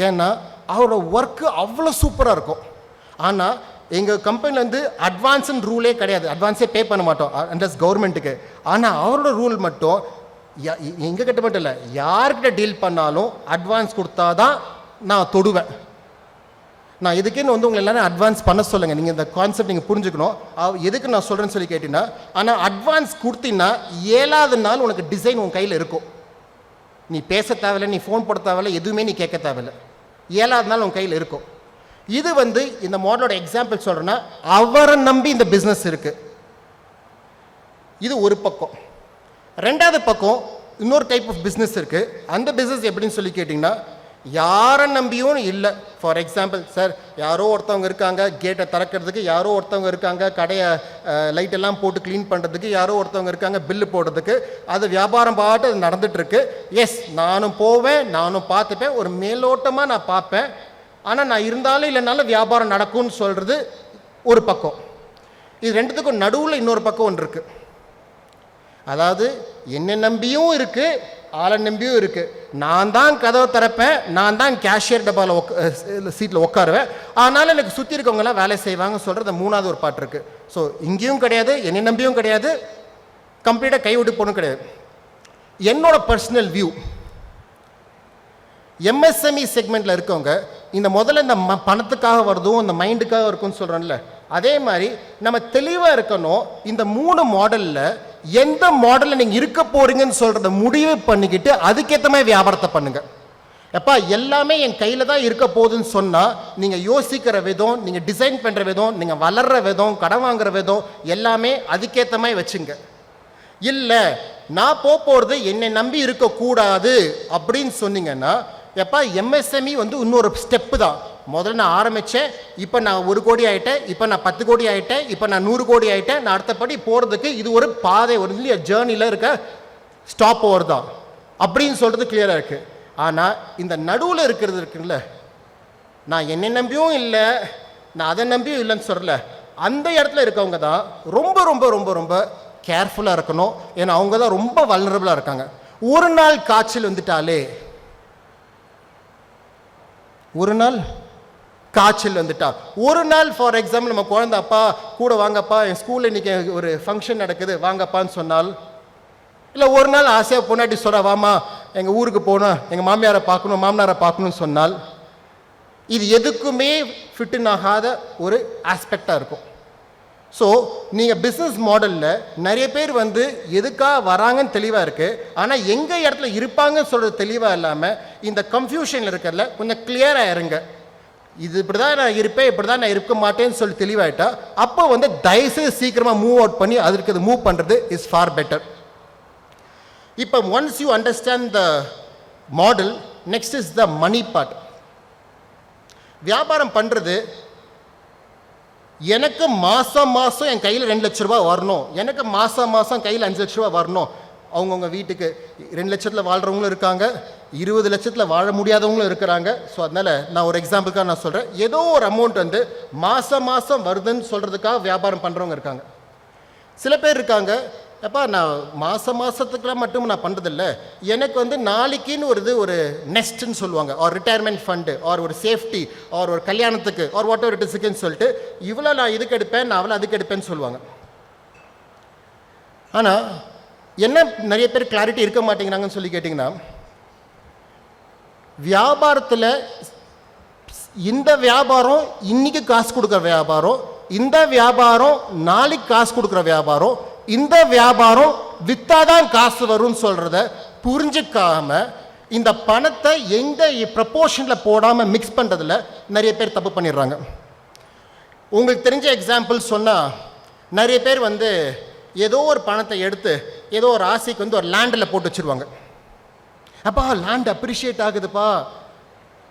ஏன்னா அவரோட ஒர்க்கு அவ்வளோ சூப்பராக இருக்கும். ஆனால் எங்கள் கம்பெனியில் வந்து அட்வான்ஸ்ன்னு ரூலே கிடையாது, அட்வான்ஸே பே பண்ண மாட்டோம் அண்டர்ஸ் கவர்மெண்ட்டுக்கு. ஆனால் அவரோட ரூல் மட்டும் எங்கள் கிட்ட மட்டும் இல்லை, யார்கிட்ட டீல் பண்ணாலும் அட்வான்ஸ் கொடுத்தா தான் நான் தொடுவேன். நான் எதுக்குன்னு வந்து உங்களை எல்லாரும் அட்வான்ஸ் பண்ண சொல்லுங்கள், நீங்கள் இந்த கான்செப்ட் நீங்கள் புரிஞ்சுக்கணும். எதுக்கு நான் சொல்கிறேன்னு சொல்லி கேட்டிங்கன்னா, ஆனால் அட்வான்ஸ் கொடுத்தீங்கன்னா 7வது நாள் உனக்கு டிசைன் உன் கையில் இருக்கும். நீ பேச தேவையில்லை, நீ ஃபோன் போட தேவையில்லை, எதுவுமே நீ கேட்க தேவையில்லை, 7வது நாள் உன் கையில் இருக்கும். இது வந்து இந்த மாடலோட எக்ஸாம்பிள் சொல்கிறேன்னா, அவரை நம்பி இந்த பிஸ்னஸ் இருக்குது. இது ஒரு பக்கம். 2வது பக்கம் இன்னொரு டைப் ஆஃப் பிஸ்னஸ் இருக்குது. அந்த பிஸ்னஸ் எப்படின்னு சொல்லி கேட்டிங்கன்னா, யாரை நம்பியும் இல்லை. ஃபார் எக்ஸாம்பிள், சார் யாரோ ஒருத்தவங்க இருக்காங்க கேட்டை திறக்கிறதுக்கு, யாரோ ஒருத்தவங்க இருக்காங்க கடையை லைட்டெல்லாம் போட்டு க்ளீன் பண்ணுறதுக்கு, யாரோ ஒருத்தவங்க இருக்காங்க பில்லு போடுறதுக்கு, அது வியாபாரம் பாட்டு அது நடந்துகிட்ருக்கு. எஸ், நானும் போவேன், நானும் பார்த்துப்பேன், ஒரு மேலோட்டமாக நான் பார்ப்பேன், ஆனால் நான் இருந்தாலும் இல்லைனாலும் வியாபாரம் நடக்கும்னு சொல்கிறது ஒரு பக்கம். இது ரெண்டுத்துக்கும் நடுவில் இன்னொரு பக்கம் ஒன்று இருக்குது. அதாவது என்னை நம்பியும் இருக்குது, ஆளை நம்பியும் இருக்குது. நான் தான் கதவை திறப்பேன், நான் தான் கேஷியர் டப்பாவில் சீட்டில் உட்காருவேன், ஆனாலும் எனக்கு சுற்றி இருக்கவங்களாம் வேலை செய்வாங்கன்னு சொல்கிறது 3வது ஒரு பாட்டு இருக்குது. ஸோ இங்கேயும் கிடையாது, என்னை நம்பியும் கிடையாது, கம்ப்ளீட்டாக கைவிட்டு போகணும் கிடையாது. என்னோட பர்சனல் வியூ, எம்எஸ்எம்இ செக்மெண்ட்டில் இருக்கவங்க இந்த முதல்ல இந்த பணத்துக்காக வருதும் இந்த மைண்டுக்காக இருக்கும்னு சொல்கிறோம்ல, அதே மாதிரி நம்ம தெளிவாக இருக்கணும். இந்த 3 மாடலில் எந்த மாடலில் நீங்கள் இருக்க போகிறீங்கன்னு சொல்கிறத முடிவு பண்ணிக்கிட்டு அதுக்கேற்ற மாதிரி வியாபாரத்தை பண்ணுங்கள். எப்பா எல்லாமே என் கையில் தான் இருக்க போகுதுன்னு சொன்னால், நீங்கள் யோசிக்கிற விதம், நீங்கள் டிசைன் பண்ணுற விதம், நீங்கள் வளர்கிற விதம், கடன் வாங்குகிற விதம் எல்லாமே அதுக்கேற்ற மாதிரி வச்சுங்க. இல்லை நான் போகிறது என்னை நம்பி இருக்கக்கூடாது அப்படின்னு சொன்னீங்கன்னா, எப்பா எம்எஸ்எம்இ வந்து இன்னொரு ஸ்டெப்பு தான். முதல்ல நான் ஆரம்பித்தேன், இப்போ நான் 1 கோடி ஆகிட்டேன், இப்போ நான் 10 கோடி ஆகிட்டேன், இப்போ நான் 100 கோடி ஆகிட்டேன், நான் அடுத்தபடி போகிறதுக்கு இது ஒரு பாதை, ஒரு ஜேர்னியில் இருக்க ஸ்டாப் ஓவர் தான் அப்படின்னு சொல்கிறது கிளியராக இருக்குது. ஆனால் இந்த நடுவில் இருக்கிறது இருக்குல்ல, நான் என்னை நம்பியும் இல்லை, நான் அதை நம்பியும் இல்லைன்னு சொல்லல, அந்த இடத்துல இருக்கவங்க தான் ரொம்ப ரொம்ப ரொம்ப ரொம்ப கேர்ஃபுல்லாக இருக்கணும். ஏன்னா அவங்க தான் ரொம்ப வல்னரபிளாக இருக்காங்க. ஒரு நாள் காய்ச்சல் வந்துட்டாலே, ஒரு நாள் காய்ச்சல் வந்துட்டா, ஒரு நாள் ஃபார் எக்ஸாம்பிள் நம்ம குழந்தை, அப்பா கூட வாங்கப்பா, என் ஸ்கூலில் இன்றைக்கி ஒரு ஃபங்க்ஷன் நடக்குது வாங்கப்பான்னு சொன்னால், இல்லை ஒரு நாள் ஆசையாக பொண்டாட்டி சொல்கிறா வாமா எங்கள் ஊருக்கு போகணும், எங்கள் மாமியாரை பார்க்கணும் மாமனாரை பார்க்கணும்னு சொன்னால், இது எதுக்குமே ஃபிட்டுன்னு ஆகாத ஒரு ஆஸ்பெக்டாக இருக்கும். ஸோ நீங்கள் பிஸ்னஸ் மாடலில் நிறைய பேர் வந்து எதுக்காக வராங்கன்னு தெளிவாக இருக்குது, ஆனால் எங்கே இடத்துல இருப்பாங்கன்னு சொல்கிறது தெளிவாக இல்லாமல் இந்த கன்ஃபியூஷனில் இருக்கிறதுல கொஞ்சம் கிளியராக இருங்க. இது இப்படி தான் நான் இருப்பேன், இப்படி தான் நான் இருக்க மாட்டேன்னு சொல்லி தெளிவாயிட்டா அப்போ வந்து தயவுசெய்து சீக்கிரமாக மூவ் அவுட் பண்ணி அதற்கு அது மூவ் பண்ணுறது இஸ் ஃபார் பெட்டர். இப்போ once you understand the model, next is the money part. வியாபாரம் பண்ணுறது எனக்கு மாதம் மாதம் என் கையில் 2 லட்ச ரூபா வரணும், எனக்கு மாதம் மாதம் கையில் 5 லட்ச ரூபா வரணும். அவங்கவுங்க வீட்டுக்கு 2 லட்சத்தில் வாழ்கிறவங்களும் இருக்காங்க, 20 லட்சத்தில் வாழ முடியாதவங்களும் இருக்கிறாங்க. ஸோ அதனால் நான் ஒரு எக்ஸாம்பிளுக்காக நான் சொல்கிறேன், ஏதோ ஒரு அமௌண்ட் வந்து மாதம் மாதம் வருதுன்னு சொல்கிறதுக்காக வியாபாரம் பண்ணுறவங்க இருக்காங்க. சில பேர் இருக்காங்க, அப்பா நான் மாதத்துக்குலாம் மட்டும் நான் பண்ணுறதில்ல, எனக்கு வந்து நாளைக்குன்னு ஒரு நெஸ்ட்னு சொல்லுவாங்க, ஒரு ரிட்டையர்மெண்ட் ஃபண்டு, ஒரு சேஃப்டி, ஒரு கல்யாணத்துக்கு, வாட் எவர் இட் இஸ்க்குன்னு சொல்லிட்டு இவ்வளோ நான் இதுக்கு எடுப்பேன், நான் அவ்வளோ அதுக்கு எடுப்பேன்னு சொல்லுவாங்க. ஆனால் என்ன நிறைய பேர் கிளாரிட்டி இருக்க மாட்டேங்கிறாங்கன்னு சொல்லி கேட்டிங்கன்னா, வியாபாரத்தில் இந்த வியாபாரம் இன்னைக்கு காசு கொடுக்குற வியாபாரம், இந்த வியாபாரம் நாளைக்கு காசு கொடுக்குற வியாபாரம், இந்த வியாபாரம் வித்தாதான் காசு வரும்னு சொல்கிறத புரிஞ்சுக்காம இந்த பணத்தை எங்கே ப்ரப்போர்ஷனில் போடாமல் மிக்ஸ் பண்ணுறதுல நிறைய பேர் தப்பு பண்ணிடுறாங்க. உங்களுக்கு தெரிஞ்ச எக்ஸாம்பிள் சொன்னால், நிறைய பேர் வந்து ஏதோ ஒரு பணத்தை எடுத்து ஏதோ ஒரு ஆசைக்கு வந்து ஒரு லேண்டில் போட்டு வச்சுருவாங்க. அப்பா லேண்ட் அப்ரிஷியேட் ஆகுதுப்பா,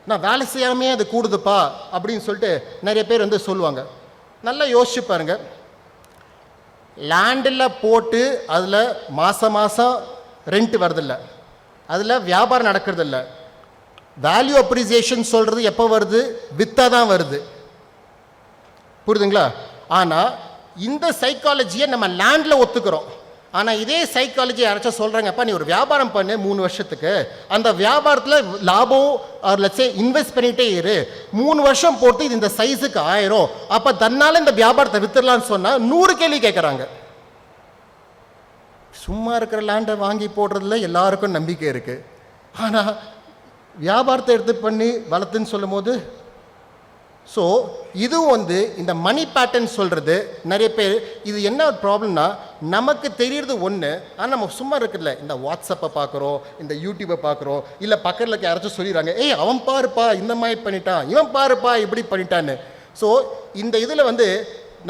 நான் வேலை செய்யாமே அது கூடுதுப்பா அப்படின்னு சொல்லிட்டு நிறைய பேர் வந்து சொல்லுவாங்க. நல்லா யோசிச்சு பாருங்க, லேண்டில் போட்டு அதில் மாதம் மாதம் ரெண்ட் வருதில்லை, அதில் வியாபாரம் நடக்கிறதில்ல. வேல்யூ அப்ரிசியேஷன் சொல்கிறது எப்போ வருது? வித்தா தான் வருது. புரியுதுங்களா? ஆனால் இந்த சைக்காலஜியை நம்ம லேண்டில் ஒத்துக்கிறோம். ஆனால் இதே சைக்காலஜி யாராச்சும் சொல்கிறாங்கப்பா நீ ஒரு வியாபாரம் பண்ணு 3 வருஷத்துக்கு, அந்த வியாபாரத்தில் லாபம் லட்சே இன்வெஸ்ட் பண்ணிகிட்டே இரு, 3 வருஷம் போட்டு இது இந்த சைஸுக்கு 1000, அப்போ தன்னால் இந்த வியாபாரத்தை வித்துடலான்னு சொன்னால் 100 கேள்வி கேட்குறாங்க. சும்மா இருக்கிற லேண்டை வாங்கி போடுறதுல எல்லாருக்கும் நம்பிக்கை இருக்குது, ஆனால் வியாபாரத்தை எடுத்து பண்ணி வளர்த்துன்னு சொல்லும் போது, ஸோ இது வந்து இந்த மணி பேட்டர்ன் சொல்கிறது நிறைய பேர் இது என்ன ஒரு ப்ராப்ளம்னா, நமக்கு தெரியறது ஒன்று, ஆனால் நம்ம சும்மா இருக்குல்ல இந்த வாட்ஸ்அப்பை பார்க்குறோம், இந்த யூடியூப்பை பார்க்குறோம், இல்லை பக்கத்தில் இருக்க யாராச்சும் சொல்லிடுறாங்க ஏய் அவன் பாருப்பா இந்த மாதிரி பண்ணிட்டான், இவன் பாருப்பா இப்படி பண்ணிட்டான்னு. ஸோ இந்த இதில் வந்து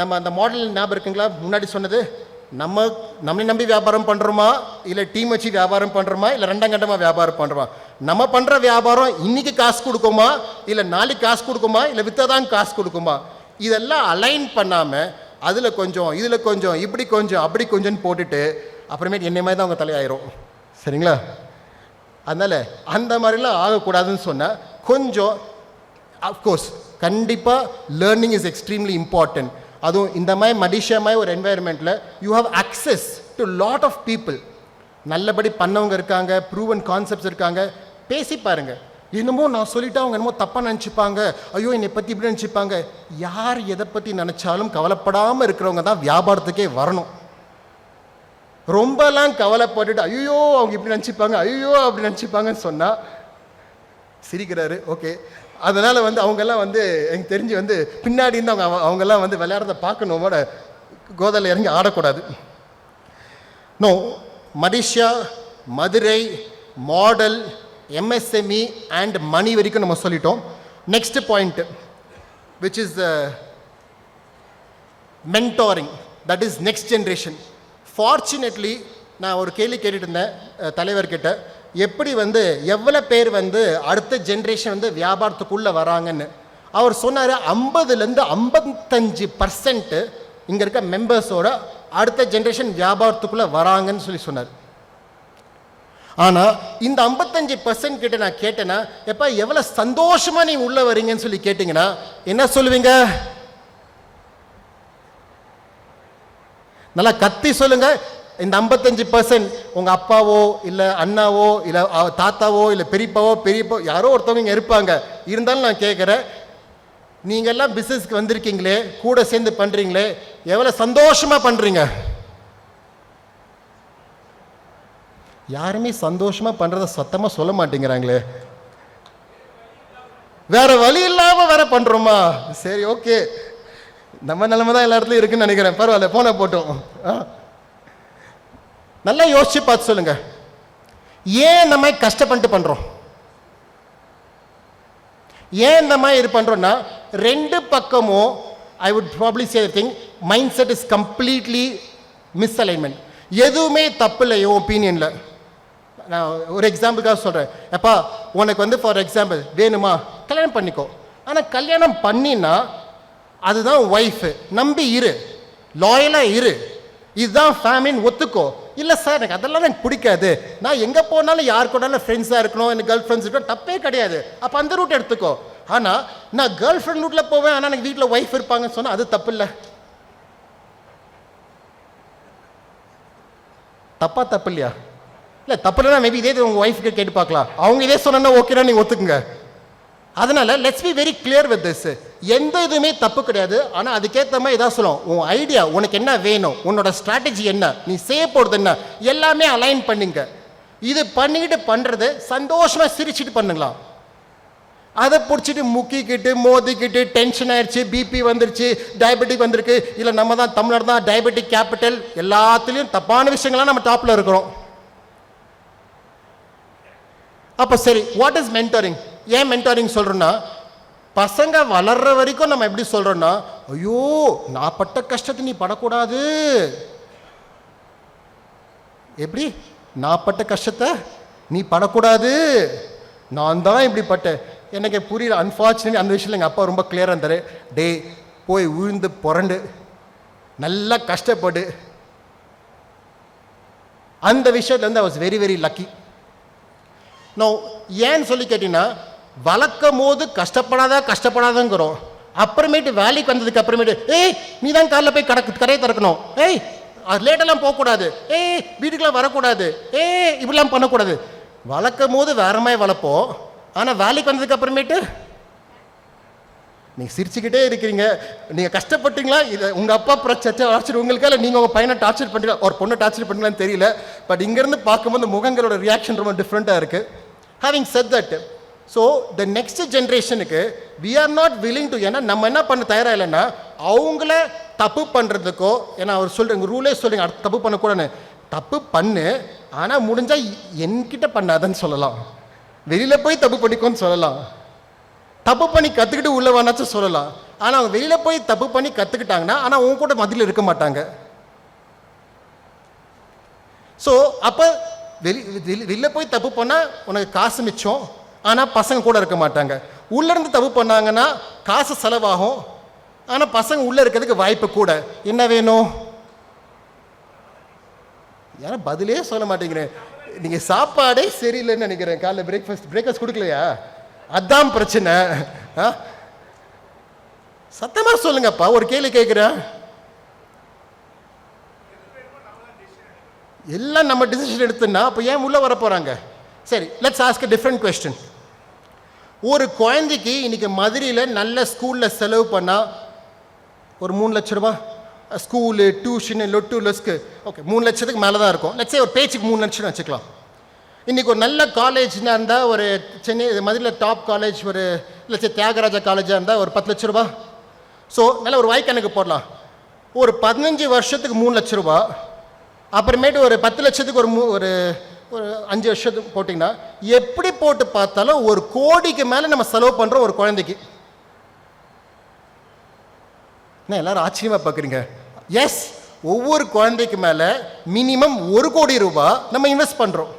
நம்ம அந்த மாடல் ஞாபகம் இருக்குங்களா, முன்னாடி சொன்னது, நம்மளை நம்பி வியாபாரம் பண்ணுறோமா, இல்லை டீம் வச்சு வியாபாரம் பண்ணுறோமா, இல்லை ரெண்டாங்கண்டமாக வியாபாரம் பண்ணுறோமா? நம்ம பண்ணுற வியாபாரம் இன்னைக்கு காசு கொடுக்குமா, இல்லை நாளைக்கு காசு கொடுக்குமா, இல்லை வித்ததான் காசு கொடுக்குமா? இதெல்லாம் அலைன் பண்ணாமல் அதில் கொஞ்சம் இதில் கொஞ்சம் இப்படி கொஞ்சம் அப்படி கொஞ்சம்னு போட்டுட்டு அப்புறமேட்டு என்ன மாதிரி தான் அவங்க தலையாயிரும். சரிங்களா? அதனால் அந்த மாதிரிலாம் ஆகக்கூடாதுன்னு சொன்னால் கொஞ்சம் அஃப்கோர்ஸ் கண்டிப்பாக லேர்னிங் இஸ் எக்ஸ்ட்ரீம்லி இம்பார்ட்டன்ட். அதுவும் இந்த மாதிரி மடிஷா மாதிரி ஒரு என்வாயர்மெண்ட்டில் you have access to lot of people. நல்லபடி பண்ணவங்க இருக்காங்க, ப்ரூவன் கான்செப்ட்ஸ் இருக்காங்க. பேசி பாருங்கள், என்னமோ நான் சொல்லிவிட்டு அவங்க என்னமோ தப்பாக நினச்சிப்பாங்க, ஐயோ என்னை பற்றி இப்படி நினச்சிப்பாங்க. யார் எதை பற்றி நினச்சாலும் கவலைப்படாமல் இருக்கிறவங்க தான் வியாபாரத்துக்கே வரணும். ரொம்பலாம் கவலைப்பட்டுட்டு ஐயோ அவங்க இப்படி நினச்சிப்பாங்க, ஐயோ அப்படி நினச்சிப்பாங்கன்னு சொன்னால் சிரிக்கிறாரு. ஓகே, அதனால் வந்து அவங்கெல்லாம் வந்து எனக்கு தெரிஞ்சு வந்து பின்னாடி இருந்து அவங்கெல்லாம் வந்து விளையாடுறத பார்க்கணும், கோதாவில் இறங்கி ஆடக்கூடாது. No, Maditssia, Madurai, model, MSME and money வரைக்கும் நம்ம சொல்லிட்டோம். Next point which is mentoring, that is next generation. Fortunately நான் ஒரு கேள்வி கேட்டுட்டு இருந்தேன் தலைவர்கிட்ட, எப்படி வந்து எவ்வளோ பேர் வந்து அடுத்த ஜென்ரேஷன் வந்து வியாபாரத்துக்குள்ளே வராங்கன்னு. அவர் சொன்னார் 50லேருந்து 55% இங்கே இருக்க மெம்பர்ஸோட அடுத்த ஜென்ரேஷன் வியாபாரத்துக்குள்ளே வராங்கன்னு சொல்லி சொன்னார். ஆனால் இந்த 55% கிட்ட நான் கேட்டேன்னா, எப்போ எவ்வளோ சந்தோஷமாக நீங்கள் உள்ளே வரீங்கன்னு சொல்லி கேட்டிங்கன்னா என்ன சொல்லுவீங்க? நல்லா கத்தி சொல்லுங்க. இந்த 55% உங்கள் அப்பாவோ இல்லை அண்ணாவோ இல்லை தாத்தாவோ இல்லை பெரியப்போ யாரோ ஒருத்தவங்க இங்கே இருப்பாங்க. இருந்தாலும் நான் கேட்குறேன், நீங்கள்லாம் பிஸ்னஸ்க்கு வந்திருக்கீங்களே, கூட சேர்ந்து பண்ணுறீங்களே, எவ்வளோ சந்தோஷமாக பண்ணுறீங்க? யாருமே சந்தோஷமாக பண்ணுறத சத்தமாக சொல்ல மாட்டேங்கிறாங்களே. வேற வழி இல்லாமல் வேற பண்ணுறோமா? சரி, ஓகே. நம்ம நிலைமை தான் எல்லா இடத்துலையும் இருக்குன்னு நினைக்கிறேன். பரவாயில்ல, போன போட்டோம். நல்லா யோசிச்சு பார்த்து சொல்லுங்க, ஏன் இந்த மாதிரி கஷ்டப்பட்டு பண்றோம்? ஏன் இந்த மாதிரி இது பண்றோம்னா, ரெண்டு பக்கமும் I would probably say the thing, mind set is completely misalignment. எதுவுமே தப்பு இல்லை என் ஒப்பீனியன்ல. நான் ஒரு எக்ஸாம்பிளுக்காக சொல்றேன். எப்பா உனக்கு வந்து ஃபார் எக்ஸாம்பிள் வேணுமா, கல்யாணம் பண்ணிக்கோ. ஆனால் கல்யாணம் பண்ணினா அதுதான் ஒய்ஃபு, நம்பி இரு, லாயலாக இரு, இதுதான் ஃபேமிலின்னு ஒத்துக்கோ. இல்லை சார் எனக்கு அதெல்லாம் எனக்கு பிடிக்காது, நான் எங்கே போனாலும் யார் கூடாலும் ஃப்ரெண்ட்ஸாக இருக்கணும், எனக்கு கேர்ள் ஃப்ரெண்ட்ஸ் இருக்கணும், தப்பே கிடையாது, அப்போ அந்த ரூட் எடுத்துக்கோ. ஆனால் நான் கேர்ள் ஃப்ரெண்ட் ரூட்டில் போவேன், ஆனால் எனக்கு வீட்டில் ஒய்ஃப் இருப்பாங்கன்னு சொன்னால் அது தப்பு இல்லை. தப்பு இல்லையா? இல்லை தப்பு இல்லைனா மேபி இதே உங்கள் ஒய்ஃபுக்கு கேட்டு பார்க்கலாம், அவங்க இதே சொன்னா ஓகேனா நீங்கள் ஒத்துக்குங்க. அதனால let's be very clear with this. எந்த இதுவுமே தப்பு கிடையாது. ஆனால் அதுக்கேற்ற மாதிரி இதாக சொல்லும், உன் ஐடியா, உனக்கு என்ன வேணும், உன்னோட ஸ்ட்ராட்டஜி என்ன, நீ செய்ய போகிறது என்ன, எல்லாமே அலைன் பண்ணுங்க. இது பண்ணிக்கிட்டு பண்ணுறது சந்தோஷமாக சிரிச்சுட்டு பண்ணுங்களாம். அதை பிடிச்சிட்டு முக்கிக்கிட்டு மோதிக்கிட்டு டென்ஷன் ஆயிடுச்சு, பிபி வந்துருச்சு, டயபெட்டிக் வந்திருக்கு, இல்லை நம்ம தான் தமிழ்நாடு தான் டயபெட்டிக் கேபிட்டல், எல்லாத்துலேயும் தப்பான விஷயங்கள்லாம் நம்ம டாப்பில் இருக்கிறோம். அப்போ சரி, வாட் இஸ் மென்டரிங்? ஏன் மென்டரிங் சொல்கிறோன்னா, பசங்க வளர்ற வரைக்கும் நம்ம எப்படி சொல்கிறோன்னா, ஐயோ நான் பட்ட கஷ்டத்தை நீ படக்கூடாது. எப்படி நான் பட்ட கஷ்டத்தை நீ படக்கூடாது, நான் தான் இப்படி பட்டேன். எனக்கு புரியல. அன்ஃபார்ச்சுனேட்லி அந்த விஷயத்தில் எங்கள் அப்பா ரொம்ப கிளியராக இருந்தார். டே போய் விழுந்து புரண்டு நல்லா கஷ்டப்படு. அந்த விஷயத்தில் வந்து I was very very lucky. நான் ஏன்னு சொல்லி கேட்டீங்கன்னா, வளர்க்கும் போது கஷ்டப்படாதங்கிறோம், அப்புறமேட்டு வேலைக்கு வந்ததுக்கு அப்புறமேட்டு ஏய் நீ தான் காலைல போய் கரையை திறக்கணும், ஏய் அது லேட்டெல்லாம் போகக்கூடாது, ஏய் வீட்டுக்கெல்லாம் வரக்கூடாது, ஏய் இப்படிலாம் பண்ணக்கூடாது. வளர்க்கும் போது வேற மாதிரி வளர்ப்போம், ஆனால் வேலைக்கு வந்ததுக்கு அப்புறமேட்டு நீங்கள் சிரிச்சுக்கிட்டே இருக்கிறீங்க. நீங்கள் கஷ்டப்பட்டீங்களா, இதை உங்கள் அப்பா டார்ச்சர் உங்களுக்கா, இல்லை நீங்கள் உங்கள் பையனை டார்ச்சர் பண்ணுறீங்க, ஒரு பொண்ணை டார்ச்சர் பண்ணுங்களான்னு தெரியல. பட் இங்கேருந்து பார்க்கும்போது முகங்களோட ரியாக்ஷன் ரொம்ப டிஃப்ரெண்ட்டாக இருக்குது. Having said that, so the next ஜென்ரேஷனுக்கு we are not willing to, ஏன்னா நம்ம என்ன பண்ண தயாராக இல்லைன்னா அவங்கள தப்பு பண்ணுறதுக்கோ, ஏன்னா அவர் சொல்கிறீங்க ரூலே சொல்கிறீங்க அடுத்து தப்பு பண்ணக்கூடாதுன்னு, தப்பு பண்ணு ஆனால் முடிஞ்சால் என்கிட்ட பண்ணாதன்னு சொல்லலாம், வெளியில் போய் தப்பு பண்ணிக்கோன்னு சொல்லலாம், தப்பு பண்ணி கற்றுக்கிட்டு உள்ள வேணாச்சும் சொல்லலாம். ஆனால் அவங்க வெளியில் போய் தப்பு பண்ணி கற்றுக்கிட்டாங்கன்னா ஆனால் அவங்க கூட மதியில் இருக்க மாட்டாங்க. ஸோ அப்போ வெளில போய் தப்பு பண்ணால் உனக்கு காசு மிச்சம், ஆனால் பசங்க கூட இருக்க மாட்டாங்க. உள்ளேருந்து தப்பு பண்ணாங்கன்னா காசு செலவாகும், ஆனால் பசங்க உள்ளே இருக்கிறதுக்கு வாய்ப்பு கூட. என்ன வேணும்? ஏன்னா பதிலே சொல்ல மாட்டேங்கிறேன். நீங்கள் சாப்பாடே சரியில்லைன்னு நினைக்கிறேன், காலைல பிரேக்ஃபாஸ்ட் கொடுக்கலையா, அதான் பிரச்சனை. சத்தமாக சொல்லுங்கப்பா, ஒரு கேள்வி கேட்குறேன். எல்லாம் நம்ம டிசிஷன் எடுத்துன்னா அப்போ ஏன் உள்ளே வர போகிறாங்க? சரி, let's ask a different question. ஒரு குழந்தைக்கு இன்னைக்கு மதுரையில் நல்ல ஸ்கூலில் செலவு பண்ணால் ஒரு 3 லட்ச ரூபா, ஸ்கூலு டியூஷனு லொட்டு லொஸ்க்கு ஓகே 3 லட்சத்துக்கு மேலே தான் இருக்கும். லட்சம் ஒரு பேச்சுக்கு 3 லட்சம் வச்சுக்கலாம். இன்றைக்கி ஒரு நல்ல காலேஜ்னா இருந்தால், ஒரு சென்னை மதுரையில் டாப் காலேஜ் ஒரு லட்சம் தியாகராஜா காலேஜாக இருந்தால் ஒரு 10 லட்ச ரூபா. ஸோ நல்ல ஒரு வாய்க்கணக்கு போடலாம். ஒரு 15 வருஷத்துக்கு 3 லட்ச ரூபா, அப்புறமேட்டு ஒரு 10 லட்சத்துக்கு ஒரு 5 வருஷத்துக்கு போட்டிங்கன்னா எப்படி போட்டு பார்த்தாலும் 1 கோடிக்கு மேலே நம்ம செலவு பண்ணுறோம் ஒரு குழந்தைக்கு. என்ன எல்லாரும் ஆச்சரியமாக பார்க்குறீங்க? எஸ், ஒவ்வொரு குழந்தைக்கு மேலே மினிமம் 1 கோடி ரூபாய் நம்ம இன்வெஸ்ட் பண்ணுறோம்.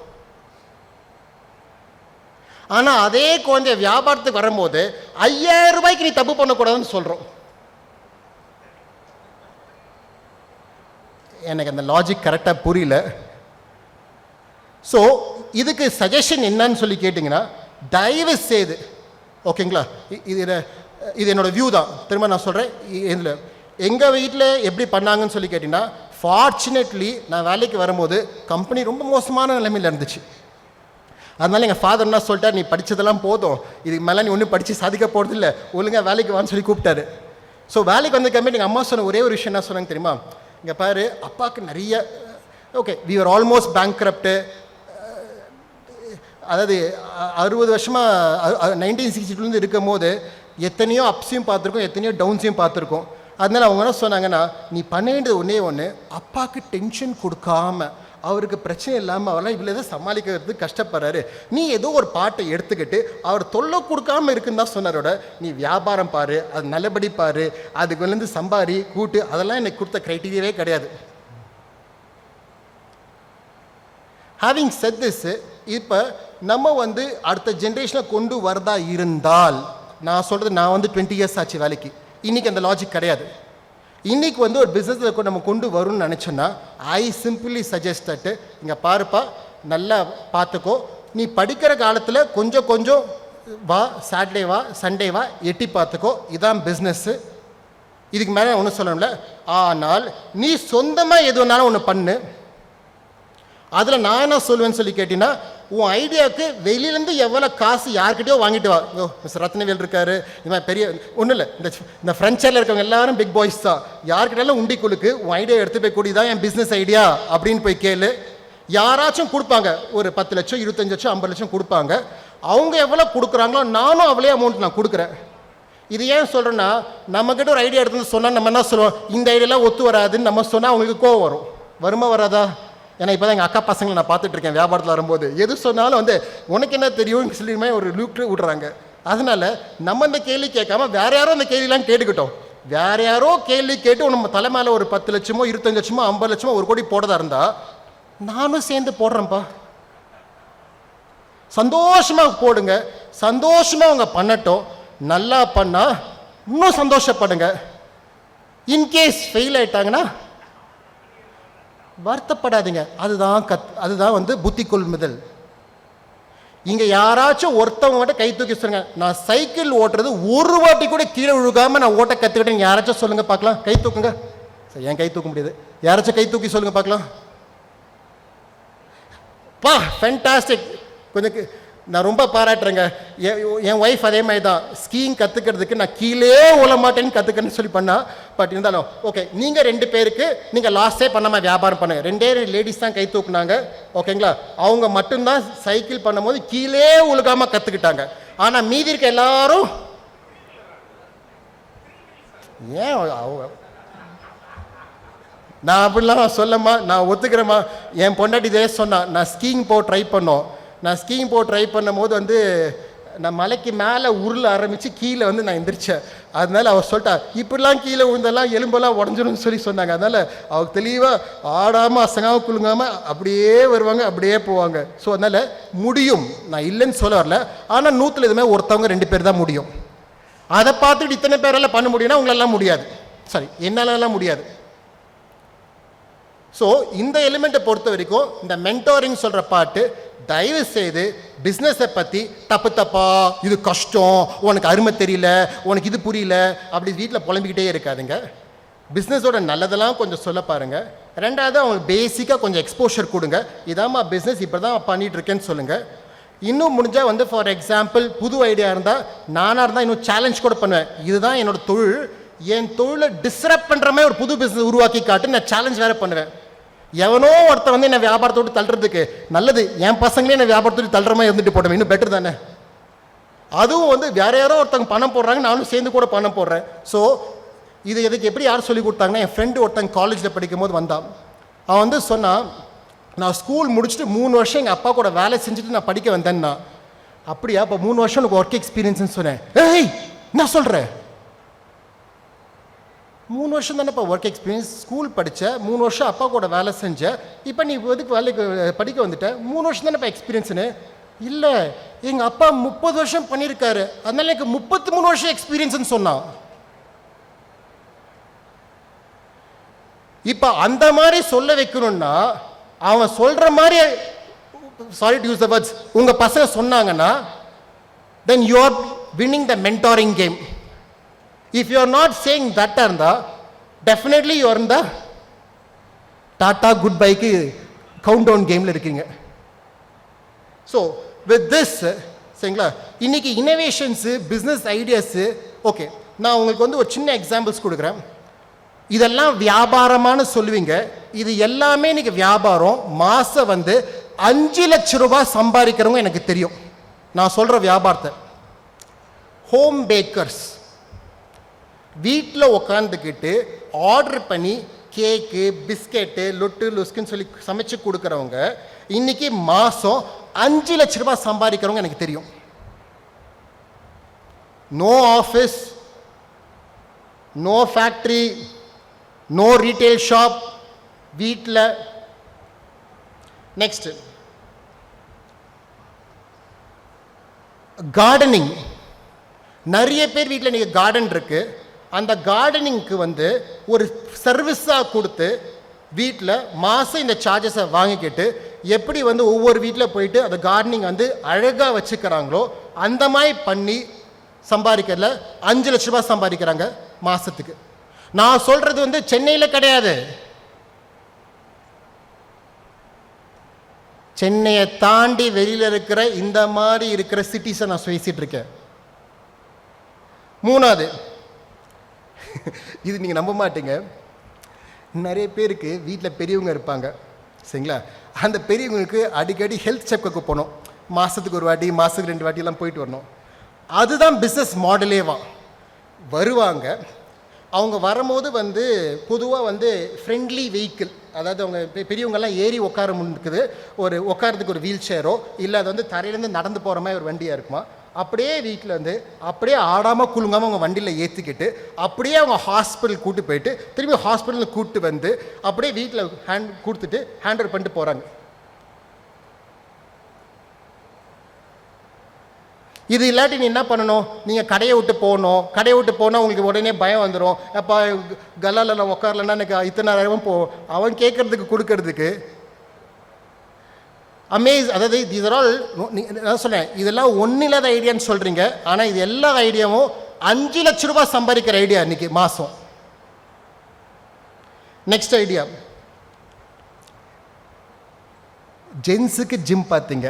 ஆனால் அதே குழந்தைய வியாபாரத்துக்கு வரும்போது 5000 ரூபாய்க்கு நீ தப்பு பண்ணக்கூடாதுன்னு சொல்கிறோம். எனக்கு அந்த லாஜிக் கரெக்டாக புரியல. ஸோ இதுக்கு சஜஷன் என்னன்னு சொல்லி கேட்டிங்கன்னா, தயவு செய்து ஓகேங்களா, இது என்னோட வியூ தான், திரும்ப நான் சொல்கிறேன். இதில் எங்கள் வீட்டில் எப்படி பண்ணாங்கன்னு சொல்லி கேட்டிங்கன்னா, ஃபார்ச்சுனேட்லி நான் வேலைக்கு வரும்போது கம்பெனி ரொம்ப மோசமான நிலைமையில் இருந்துச்சு. அதனால எங்கள் ஃபாதர் என்ன சொல்லிட்டார், நீ படித்ததெல்லாம் போதும், இதுக்கு மேலே நீ ஒன்றும் படித்து சாதிக்க போகிறது இல்லை, ஒழுங்காக வேலைக்கு வான்னு சொல்லி கூப்பிட்டாரு. ஸோ வேலைக்கு வந்த கம்பெனி எங்கள் அம்மா சொன்ன ஒரே ஒரு விஷயம் என்ன சொன்னாங்க தெரியுமா? இங்கே பாரு, அப்பாவுக்கு நிறைய ஓகே வி ஆர் ஆல்மோஸ்ட் பேங்க்ரப்டு, அதாவது 60 வருஷமாக 1962 இருக்கும் போது எத்தனையோ அப்ஸையும் பார்த்துருக்கோம், எத்தனையோ டவுன்ஸையும் பார்த்துருக்கோம். அதனால் அவங்க என்ன சொன்னாங்கன்னா, நீ பண்ண வேண்டியது ஒன்றே ஒன்று, அப்பாவுக்கு டென்ஷன் கொடுக்காம, அவருக்கு பிரச்சனை இல்லாமல் அவரெல்லாம் இவ்வளோ இதை சமாளிக்கிறதுக்கு கஷ்டப்படுறாரு, நீ ஏதோ ஒரு பாட்டை எடுத்துக்கிட்டு அவர் தொல்லை கொடுக்காம இருக்குன்னு தான் சொன்னாரோட, நீ வியாபாரம் பாரு, அது நல்லபடி பாரு, அதுக்கு வந்து சம்பாரி கூட்டு, அதெல்லாம் எனக்கு கொடுத்த க்ரைட்டீரியாவே கிடையாது. ஹேவிங் செட் திஸ், இப்போ நம்ம வந்து அடுத்த ஜென்ரேஷனில் கொண்டு வரதா இருந்தால், நான் சொல்கிறது, நான் வந்து 20 இயர்ஸ் ஆச்சு வேலைக்கு, இன்றைக்கி அந்த லாஜிக் கிடையாது. இன்றைக்கி வந்து ஒரு பிஸ்னஸில் நம்ம கொண்டு வரும்னு நினச்சோன்னா, ஐ சிம்பிளி சஜஸ்ட் தட்டு, இங்கே பாருப்பா, நல்லா பார்த்துக்கோ, நீ படிக்கிற காலத்தில் கொஞ்சம் கொஞ்சம் வா, சாட்டர்டே வா, சண்டே வா, எட்டி பார்த்துக்கோ, இதான் பிஸ்னஸ்ஸு, இதுக்கு மேலே ஒன்றும் சொல்லணும்ல. ஆனால் நீ சொந்தமாக எது வேணாலும் ஒன்று பண்ணு. அதில் நான் என்ன சொல்லுவேன்னு சொல்லி கேட்டிங்கன்னா, உன் ஐடியாவுக்கு வெளியிலேருந்து எவ்வளோ காசு யார்கிட்டயோ வாங்கிட்டு வா. மிஸ்டர் ரத்னவேல் இருக்காரு, இது மாதிரி பெரிய ஒன்றும் இல்லை, இந்த ஃப்ரெஞ்சரில் இருக்கவங்க எல்லாரும் பிக் பாய்ஸ் தான், யார்கிட்டாலும் உண்டி கொடுக்கு, உன் ஐடியா எடுத்து போய் கூடிதான் என் பிஸ்னஸ் ஐடியா அப்படின்னு போய் கேளு. யாராச்சும் கொடுப்பாங்க, ஒரு 10 லட்சம் 25 லட்சம் 50 லட்சம் கொடுப்பாங்க. அவங்க எவ்வளோ கொடுக்குறாங்களோ நானும் அவ்வளோ அமௌண்ட் நான் கொடுக்குறேன். இது ஏன் சொல்கிறேன்னா, நம்மக்கிட்ட ஒரு ஐடியா எடுத்துன்னு சொன்னால் நம்ம என்ன சொல்லுவோம், இந்த ஐடியாலாம் ஒத்து வராதுன்னு நம்ம சொன்னால் அவங்களுக்கு கோவம் வரும். வருமா வராதா? ஏன்னா இப்போ தான் எங்கள் அக்கா பசங்களை நான் பார்த்துட்ருக்கேன், வியாபாரத்தில் வரும்போது எது சொன்னாலும் வந்து உனக்கு என்ன தெரியும் சொல்லியுமே ஒரு லூக்கு விட்றாங்க. அதனால் நம்ம இந்த கேள்வி கேட்காம வேற யாரோ அந்த கேள்விலாம் கேட்டுக்கிட்டோம். வேற யாரோ கேள்வி கேட்டு நம்ம தலை மேலே ஒரு 10 லட்சமோ 25 லட்சமோ 50 லட்சமோ 1 கோடி போடுறதா இருந்தால் நானும் சேர்ந்து போடுறேன்ப்பா. சந்தோஷமாக போடுங்க, சந்தோஷமாக அவங்க பண்ணட்டும். நல்லா பண்ணால் இன்னும் சந்தோஷப்படுங்க. இன்கேஸ் ஃபெயில் ஆயிட்டாங்கன்னா வருத்தப்படாதீங்க. அதுதான் வந்து புத்தி கொள்முதல். இங்கே யாராச்சும் ஒருத்தவங்க மட்டும் கை தூக்கி சொல்லுங்க, நான் சைக்கிள் ஓட்டுறது ஒரு வாட்டி கூட கீழே விழுகாம நான் ஓட்ட கற்றுக்கிட்டேன் யாராச்சும் சொல்லுங்க பார்க்கலாம். கை தூக்குங்க. சரி, என் கை தூக்க முடியாது, யாராச்சும் கை தூக்கி சொல்லுங்க பார்க்கலாம். பா, ஃபேண்டாஸ்டிக். கொஞ்சம் நான் ரொம்ப பாராட்டுறேங்க. என் ஒய்ஃப் அதே மாதிரி தான், ஸ்கீயிங் கற்றுக்கிறதுக்கு நான் கீழே உள்ள மாட்டேன்னு கற்றுக்கன்னு சொல்லி பண்ணா. பட் இருந்தாலும் ஓகே, நீங்கள் 2 பேருக்கு நீங்கள் லாஸ்டே பண்ணாமல் வியாபாரம் பண்ணுங்கள். 2 லேடிஸ் தான் கை தூக்குனாங்க, ஓகேங்களா? அவங்க மட்டும்தான் சைக்கிள் பண்ணும்போது கீழே உழுகாமல் கற்றுக்கிட்டாங்க. ஆனால் மீதி இருக்க எல்லாரும் ஏன் நான் அப்படிலாம் சொல்லம்மா, நான் ஒத்துக்கிறேம்மா. என் பொண்டாட்டி இதே சொன்னான், நான் ஸ்கீயிங் போக ட்ரை பண்ணோம். நான் ஸ்கீயிங் போக ட்ரை பண்ணும் போது வந்து நான் மலைக்கு மேலே உருள ஆரம்பித்து கீழே வந்து நான் எந்திரிச்சேன். அதனால அவள் சொல்லிட்டா, இப்படிலாம் கீழே விழுந்தெல்லாம் எலும்பெல்லாம் உடஞ்சிடும்னு சொல்லி சொன்னாங்க. அதனால் அவள் தெளிவாக ஆடாமல் அசங்காமல் குலுங்காமல் அப்படியே வருவாங்க, அப்படியே போவாங்க. ஸோ அதனால் முடியும், நான் இல்லைன்னு சொல்ல வரல. ஆனால் 100ல் இதுமாதிரி ஒருத்தவங்க 2 பேர் தான் முடியும். அதை பார்த்துட்டு இத்தனை பேரெல்லாம் பண்ண முடியும்னா உங்களெல்லாம் முடியாது. சரி, என்னாலலாம் முடியாது. ஸோ இந்த எலிமெண்ட்டை பொறுத்த வரைக்கும் இந்த மென்டாரிங் சொல்கிற பாட்டு, தயவு செய்து பிஸ்னஸை பற்றி தப்பா, இது கஷ்டம், உனக்கு அருமை தெரியல, உனக்கு இது புரியல, அப்படி வீட்டில் புலம்பிக்கிட்டே இருக்காதுங்க. பிஸ்னஸோட நல்லதெல்லாம் கொஞ்சம் சொல்ல பாருங்கள். 2வது அவங்களுக்கு பேசிக்காக கொஞ்சம் எக்ஸ்போஷர் கொடுங்க. இதாம்மா பிஸ்னஸ், இப்போ தான் பண்ணிகிட்ருக்கேன்னு சொல்லுங்கள். இன்னும் முடிஞ்சால் வந்து ஃபார் எக்ஸாம்பிள் புது ஐடியா இருந்தால், நானாக இருந்தால் இன்னும் சேலஞ்ச் கூட பண்ணுவேன். இதுதான் என்னோடய தொழில், என் தொழிலை டிஸ்டர்ப் பண்ணுற மாதிரி ஒரு புது பிஸ்னஸ் உருவாக்கி காட்டு, நான் சேலஞ்ச் வேறு பண்ணுவேன். எவனோ ஒருத்தன் வந்து என்ன வியாபாரத்தோடு தள்ளுறதுக்கு நல்லது, என் பசங்களே என்ன வியாபாரத்தோடு தள்ளுற மாதிரி இருந்துட்டு போட்டோம், இன்னும் பெட்டர் தானே. அதுவும் வந்து வேற யாரோ ஒருத்தவங்க பணம் போடுறாங்க, நானும் சேர்ந்து கூட பணம் போடுறேன். ஸோ இது எதுக்கு எப்படி யார் சொல்லி கொடுத்தாங்கன்னா, என் ஃப்ரெண்டு ஒருத்தங்க காலேஜில் படிக்கும் போது வந்தான். அவன் வந்து சொன்னான், நான் ஸ்கூல் முடிச்சுட்டு 3 வருஷம் எங்கள் அப்பா கூட வேலை செஞ்சுட்டு நான் படிக்க வந்தேன்னா. அப்படியா, அப்போ 3 வருஷம் எனக்கு ஒர்க் எக்ஸ்பீரியன்ஸ்னு சொன்னேன். ஏய், என்ன சொல்கிறேன், 3 வருஷம் தானேப்பா ஒர்க் எக்ஸ்பீரியன்ஸ், ஸ்கூல் படித்த 3 வருஷம் அப்பா கூட வேலை செஞ்ச, இப்போ நீ எதுக்கு வேலைக்கு படிக்க வந்துட்ட, 3 வருஷம் தானேப்பா எக்ஸ்பீரியன்ஸுன்னு. இல்லை, எங்கள் அப்பா 30 வருஷம் பண்ணியிருக்காரு, அதனால எனக்கு 33 வருஷம் எக்ஸ்பீரியன்ஸ்னு சொன்னான். இப்போ அந்த மாதிரி சொல்ல வைக்கணும்னா, அவன் சொல்கிற மாதிரி, sorry to use the words, உங்கள் பசங்க சொன்னாங்கன்னா, then you are winning the mentoring game. If you are not saying that, definitely you are in the Tata goodbye countdown game la irukkinga. So with this, சரிங்களா, இன்னைக்கு innovations, business ideas, okay, நான் உங்களுக்கு வந்து ஒரு சின்ன examples கொடுக்குறேன். இதெல்லாம் வியாபாரமானு சொல்லுவீங்க, இது எல்லாமே இன்னைக்கு வியாபாரம். மாதம் வந்து 5 லட்சம் ரூபாய் சம்பாதிக்கிறவங்க எனக்கு தெரியும். நான் சொல்கிற வியாபாரத்தை, ஹோம் பேக்கர்ஸ், வீட்டில் உட்காந்துக்கிட்டு ஆர்டர் பண்ணி கேக்கு, பிஸ்கெட்டு, லொட்டு லுஸ்க்குன்னு சொல்லி சமைச்சு கொடுக்குறவங்க இன்னைக்கு மாதம் 5 லட்ச ரூபாய் சம்பாதிக்கிறவங்க எனக்கு தெரியும். No office, no factory, no retail shop, வீட்டில். Next, gardening. நிறைய பேர் வீட்டில் நீங்கள் கார்டன் இருக்கு, அந்த கார்டனிங்க்கு வந்து ஒரு சர்வீஸாக கொடுத்து வீட்டில் மாதம் இந்த சார்ஜஸை வாங்கிக்கிட்டு எப்படி வந்து ஒவ்வொரு வீட்டில் போயிட்டு அந்த கார்டனிங் வந்து அழகாக வச்சுக்கிறாங்களோ அந்த மாதிரி பண்ணி சம்பாதிக்கிறதுல 5 லட்ச ரூபாய் சம்பாதிக்கிறாங்க மாதத்துக்கு. நான் சொல்கிறது வந்து சென்னையில் கிடையாது, சென்னையை தாண்டி வெளியில் இருக்கிற இந்த மாதிரி இருக்கிற சிட்டிஸை நான் பேசிட்டு இருக்கேன். மூணாவது, இது நீங்கள் நம்ப மாட்டீங்க, நிறைய பேருக்கு வீட்டில் பெரியவங்க இருப்பாங்க சரிங்களா, அந்த பெரியவங்களுக்கு அடிக்கடி ஹெல்த் செக்கப்புக்கு போகணும், மாதத்துக்கு ஒரு வாட்டி, மாதத்துக்கு 2 வாட்டிலாம் போயிட்டு வரணும். அதுதான் பிஸ்னஸ் மாடலேவா. வருவாங்க, அவங்க வரும்போது வந்து பொதுவாக வந்து ஃப்ரெண்ட்லி வெஹிக்கிள், அதாவது அவங்க பெரியவங்கெல்லாம் ஏறி உட்கார முடியுது, ஒரு உட்காரத்துக்கு ஒரு வீல் சேரோ இல்லை அது வந்து தரையிலேருந்து நடந்து போகிற மாதிரி ஒரு வண்டியாக இருக்குமா, அப்படியே வீட்டில் வந்து அப்படியே ஆடாமல் குலுங்காமல் அவங்க வண்டியில் ஏற்றிக்கிட்டு அப்படியே அவங்க ஹாஸ்பிட்டல் கூப்பிட்டு போயிட்டு திரும்பி ஹாஸ்பிட்டலில் கூப்பிட்டு வந்து அப்படியே வீட்டில் கொடுத்துட்டு ஹேண்ட் ஓவர் பண்ணிட்டு போகிறாங்க. இது இல்லாட்டி நீ என்ன பண்ணணும், நீங்கள் கடையை விட்டு போகணும், கடையை விட்டு போனால் உங்களுக்கு உடனே பயம் வந்துடும், அப்போ கல்லால உட்காரலன்னா எனக்கு இத்தனை நேரமும் அவன் கேட்கறதுக்கு கொடுக்கறதுக்கு அதாவது தீஸ் ஆர் ஆல். நான் சொன்னேன் இதெல்லாம் ஒன்றும் இல்லாத ஐடியான்னு சொல்கிறீங்க, ஆனால் இது எல்லா ஐடியாவும் 5 லட்ச ரூபாய் சம்பாதிக்கிற ஐடியா இன்னைக்கு மாதம். நெக்ஸ்ட் ஐடியா, ஜென்ஸுக்கு ஜிம். பார்த்தீங்க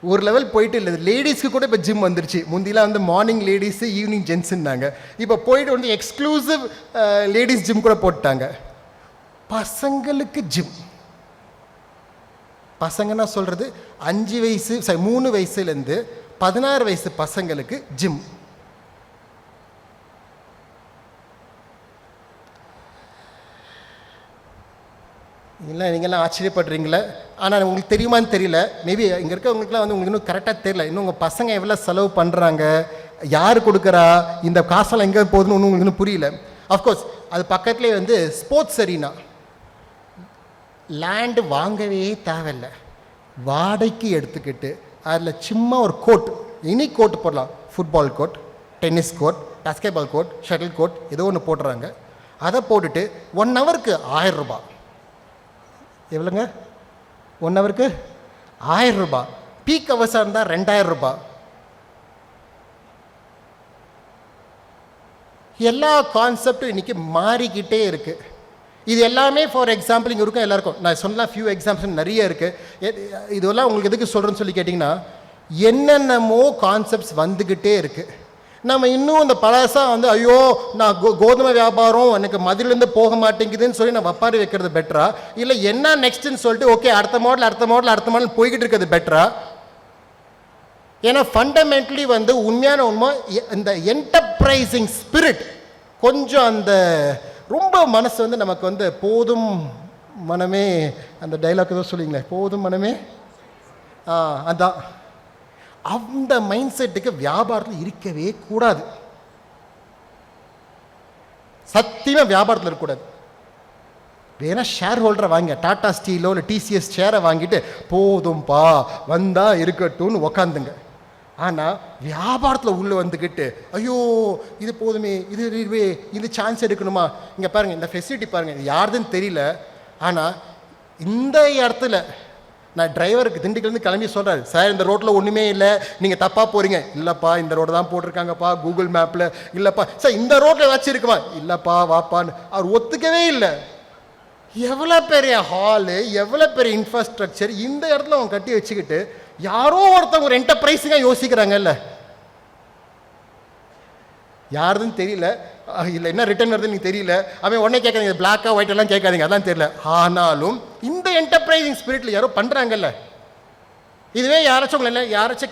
ஒரு லெவல் போயிட்டு இல்லை, லேடிஸ்க்கு கூட இப்போ ஜிம் வந்துருச்சு. முந்திலாம் வந்து மார்னிங் லேடிஸு, ஈவினிங் ஜென்ஸுன்னாங்க, இப்போ போயிட்டு வந்து எக்ஸ்க்ளூசிவ் லேடிஸ் ஜிம் கூட போட்டாங்க. பசங்களுக்கு ஜிம். பசங்கன்னா சொல்கிறது 5 வயசு 3 வயசுலேருந்து 16 வயசு பசங்களுக்கு ஜிம். இல்லை நீங்கள்லாம் ஆச்சரியப்படுறீங்களே, ஆனால் உங்களுக்கு தெரியுமான்னு தெரியல, மேபி இங்கே இருக்கவங்களுக்குலாம் வந்து உங்களுக்கு இன்னும் கரெக்டாக தெரியல. இன்னும் உங்கள் பசங்க எவ்வளோ செலவு பண்ணுறாங்க, யார் கொடுக்குறா, இந்த காசெல்லாம் எங்கே போகுதுன்னு ஒன்றும் உங்களுக்கு இன்னும் புரியல. அஃப்கோர்ஸ் அது பக்கத்துலேயே வந்து ஸ்போர்ட்ஸ் அரீனா, லேண்டு வாங்கவே தேவையில்லை, வாடகைக்கு எடுத்துக்கிட்டு அதில் சும்மா ஒரு கோட், இனி கோட் போடலாம், football court, tennis court, basketball court, shuttle court, ஏதோ ஒன்று போட்டுறாங்க. அதை போட்டுட்டு 1 ஹவருக்கு 1000 ரூபாய். எவ்வளோங்க 1 ஹவருக்கு 1000 ரூபாய். பீக் ஹவர்ஸாக இருந்தால் 2000 ரூபாய். எல்லா கான்செப்டும் இன்றைக்கி மாறிக்கிட்டே இருக்குது. இது எல்லாமே ஃபார் எக்ஸாம்பிள் இங்கே இருக்கும் எல்லாருக்கும் நான் சொன்னால் ஃபியூ எக்ஸாம்பிள்ஸ் நிறைய இருக்குது. இதெல்லாம் உங்களுக்கு எதுக்கு சொல்கிறேன்னு சொல்லி கேட்டிங்கன்னா, என்னென்னமோ கான்செப்ட்ஸ் வந்துக்கிட்டே இருக்குது. நம்ம இன்னும் இந்த பழசாக வந்து ஐயோ நான் கோதுமை வியாபாரம் எனக்கு மதுரிலேருந்து போக மாட்டேங்குதுன்னு சொல்லி நான் வப்பாரி வைக்கிறது பெட்டரா, இல்லை என்ன நெக்ஸ்ட்டுன்னு சொல்லிட்டு ஓகே அடுத்த மாடல் போய்கிட்டு இருக்கிறது பெட்டரா? ஏன்னா ஃபண்டமெண்டலி வந்து உண்மையான உண்மை இந்த என்டர்பிரைசிங் ஸ்பிரிட் கொஞ்சம் அந்த ரொம்ப மனசு வந்து நமக்கு வந்து போதும் மனமே, அந்த டைலாக் ஏதோ சொல்லிங்களே, போதும் மனமே, அதான் அந்த மைண்ட் செட்டுக்கு வியாபாரத்தில் இருக்கவே கூடாது. சத்தியமாக வியாபாரத்தில் இருக்கக்கூடாது. வேணா ஷேர் ஹோல்டரை வாங்க, டாடா ஸ்டீலோ இல்லை டிசிஎஸ் ஷேரை வாங்கிட்டு போதும்பா வந்தா இருக்கட்டும்னு உக்காந்துங்க. ஆனால் வியாபாரத்தில் உள்ளே வந்துக்கிட்டு ஐயோ இது போதுமே, இது சான்ஸ் எடுக்கணுமா, இங்கே பாருங்கள் இந்த ஃபெசிலிட்டி பாருங்கள், இது யாருதுன்னு தெரியல, ஆனால் இந்த இடத்துல நான் டிரைவருக்கு திண்டுக்கல்லேருந்து கிளம்பி சொல்கிறாரு, சார் இந்த ரோட்டில் ஒன்றுமே இல்லை, நீங்கள் தப்பாக போகிறீங்க. இல்லைப்பா இந்த ரோடு தான் போட்டிருக்காங்கப்பா கூகுள் மேப்பில். இல்லைப்பா சார் இந்த ரோட்டில் ஏதாச்சும் இருக்குமா, இல்லைப்பா வாப்பான்னு அவர் ஒத்துக்கவே இல்லை. எவ்வளோ பெரிய ஹாலு, எவ்வளோ பெரிய இன்ஃப்ராஸ்ட்ரக்சர் இந்த இடத்துல அவங்க கட்டி வச்சுக்கிட்டு யாரோ ஒருத்தவங்க ஒரு என்டர்பிரைஸிங்காக யோசிக்கிறாங்கல்ல, யாருதுன்னு தெரியல, இல்லை என்ன ரிட்டர்ன் வருதுன்னு எனக்கு தெரியல, அவன் உடனே கேட்காதீங்க பிளாக்கா ஒயிட் எல்லாம் கேட்காதீங்க, அதெல்லாம் தெரியல. ஆனாலும் இந்த என்டர்பிரைசிங் ஸ்பிரிட்டில் யாரோ பண்ணுறாங்கல்ல. இதுவே யாராச்சும்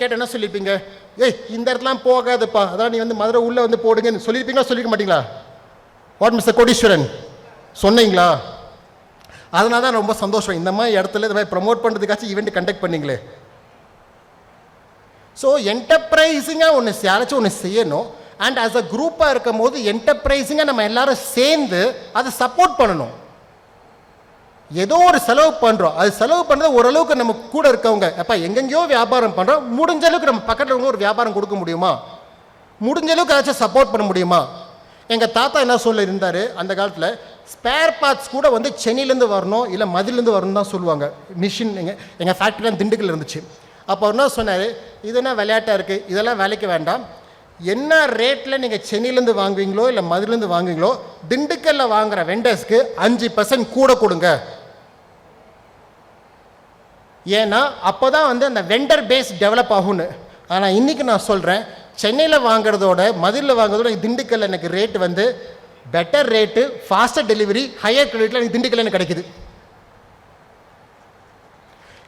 கேட்ட என்ன சொல்லியிருப்பீங்க, ஏய் இந்த இடத்துலாம் போகாதுப்பா, அதான் நீ வந்து மதுரை உள்ளே வந்து போடுங்கன்னு சொல்லியிருப்பீங்களா, சொல்லியிருக்க மாட்டீங்களா? வாட் மிஸ்டர் கோடீஸ்வரன் சொன்னீங்களா? அதனால தான் ரொம்ப சந்தோஷம். இந்த மாதிரி இடத்துல இந்த மாதிரி ப்ரமோட் பண்ணுறதுக்காச்சும் ஈவெண்ட் கண்டக்ட் பண்ணீங்களே. ஸோ என்டர்பிரைசிங்காக ஒன்று யாராச்சும் ஒன்று செய்யணும். அண்ட் ஆஸ் அ குரூப்பாக இருக்கும் போது என்டர்பிரைசிங்காக நம்ம எல்லாரும் சேர்ந்து அதை சப்போர்ட் பண்ணணும். ஏதோ ஒரு செலவு பண்ணுறோம், அது செலவு பண்ணுறது ஓரளவுக்கு நம்ம கூட இருக்கவங்க அப்போ எங்கெங்கேயோ வியாபாரம் பண்ணுறோம், முடிஞ்ச அளவுக்கு நம்ம பக்கத்தில் ஒரு வியாபாரம் கொடுக்க முடியுமா, முடிஞ்ச அளவுக்கு ஏதாச்சும் சப்போர்ட் பண்ண முடியுமா? எங்கள் தாத்தா என்ன சொல்லியிருந்தார், அந்த காலத்தில் ஸ்பேர் பார்ட்ஸ் கூட வந்து சென்னையிலேருந்து வரணும் இல்லை மதுலேருந்து வரணும் தான் சொல்லுவாங்க. மிஷின் எங்கள் ஃபேக்ட்ரிலாம் திண்டுக்கல் இருந்துச்சு. அப்போ என்ன சொன்னார், இதுனா விளையாட்டாக இருக்குது, இதெல்லாம் வேலைக்கு வேண்டாம், என்ன ரேட்டில் நீங்கள் சென்னையிலேருந்து வாங்குவீங்களோ இல்லை மதுலேருந்து வாங்குவீங்களோ திண்டுக்கல்லில் வாங்குகிற வெண்டர்ஸ்க்கு 5% கூட கொடுங்க. ஏன்னா அப்போ தான் வந்து அந்த வெண்டர் பேஸ் டெவலப் ஆகும்னு. ஆனால் இன்றைக்கி நான் சொல்கிறேன், சென்னையில் வாங்குறதோட மதுரையில் வாங்குறதோட திண்டுக்கல்ல எனக்கு ரேட்டு வந்து better rate, faster delivery, higher கிரெடிட்டில் எனக்கு திண்டுக்கல்ல எனக்கு கிடைக்குது.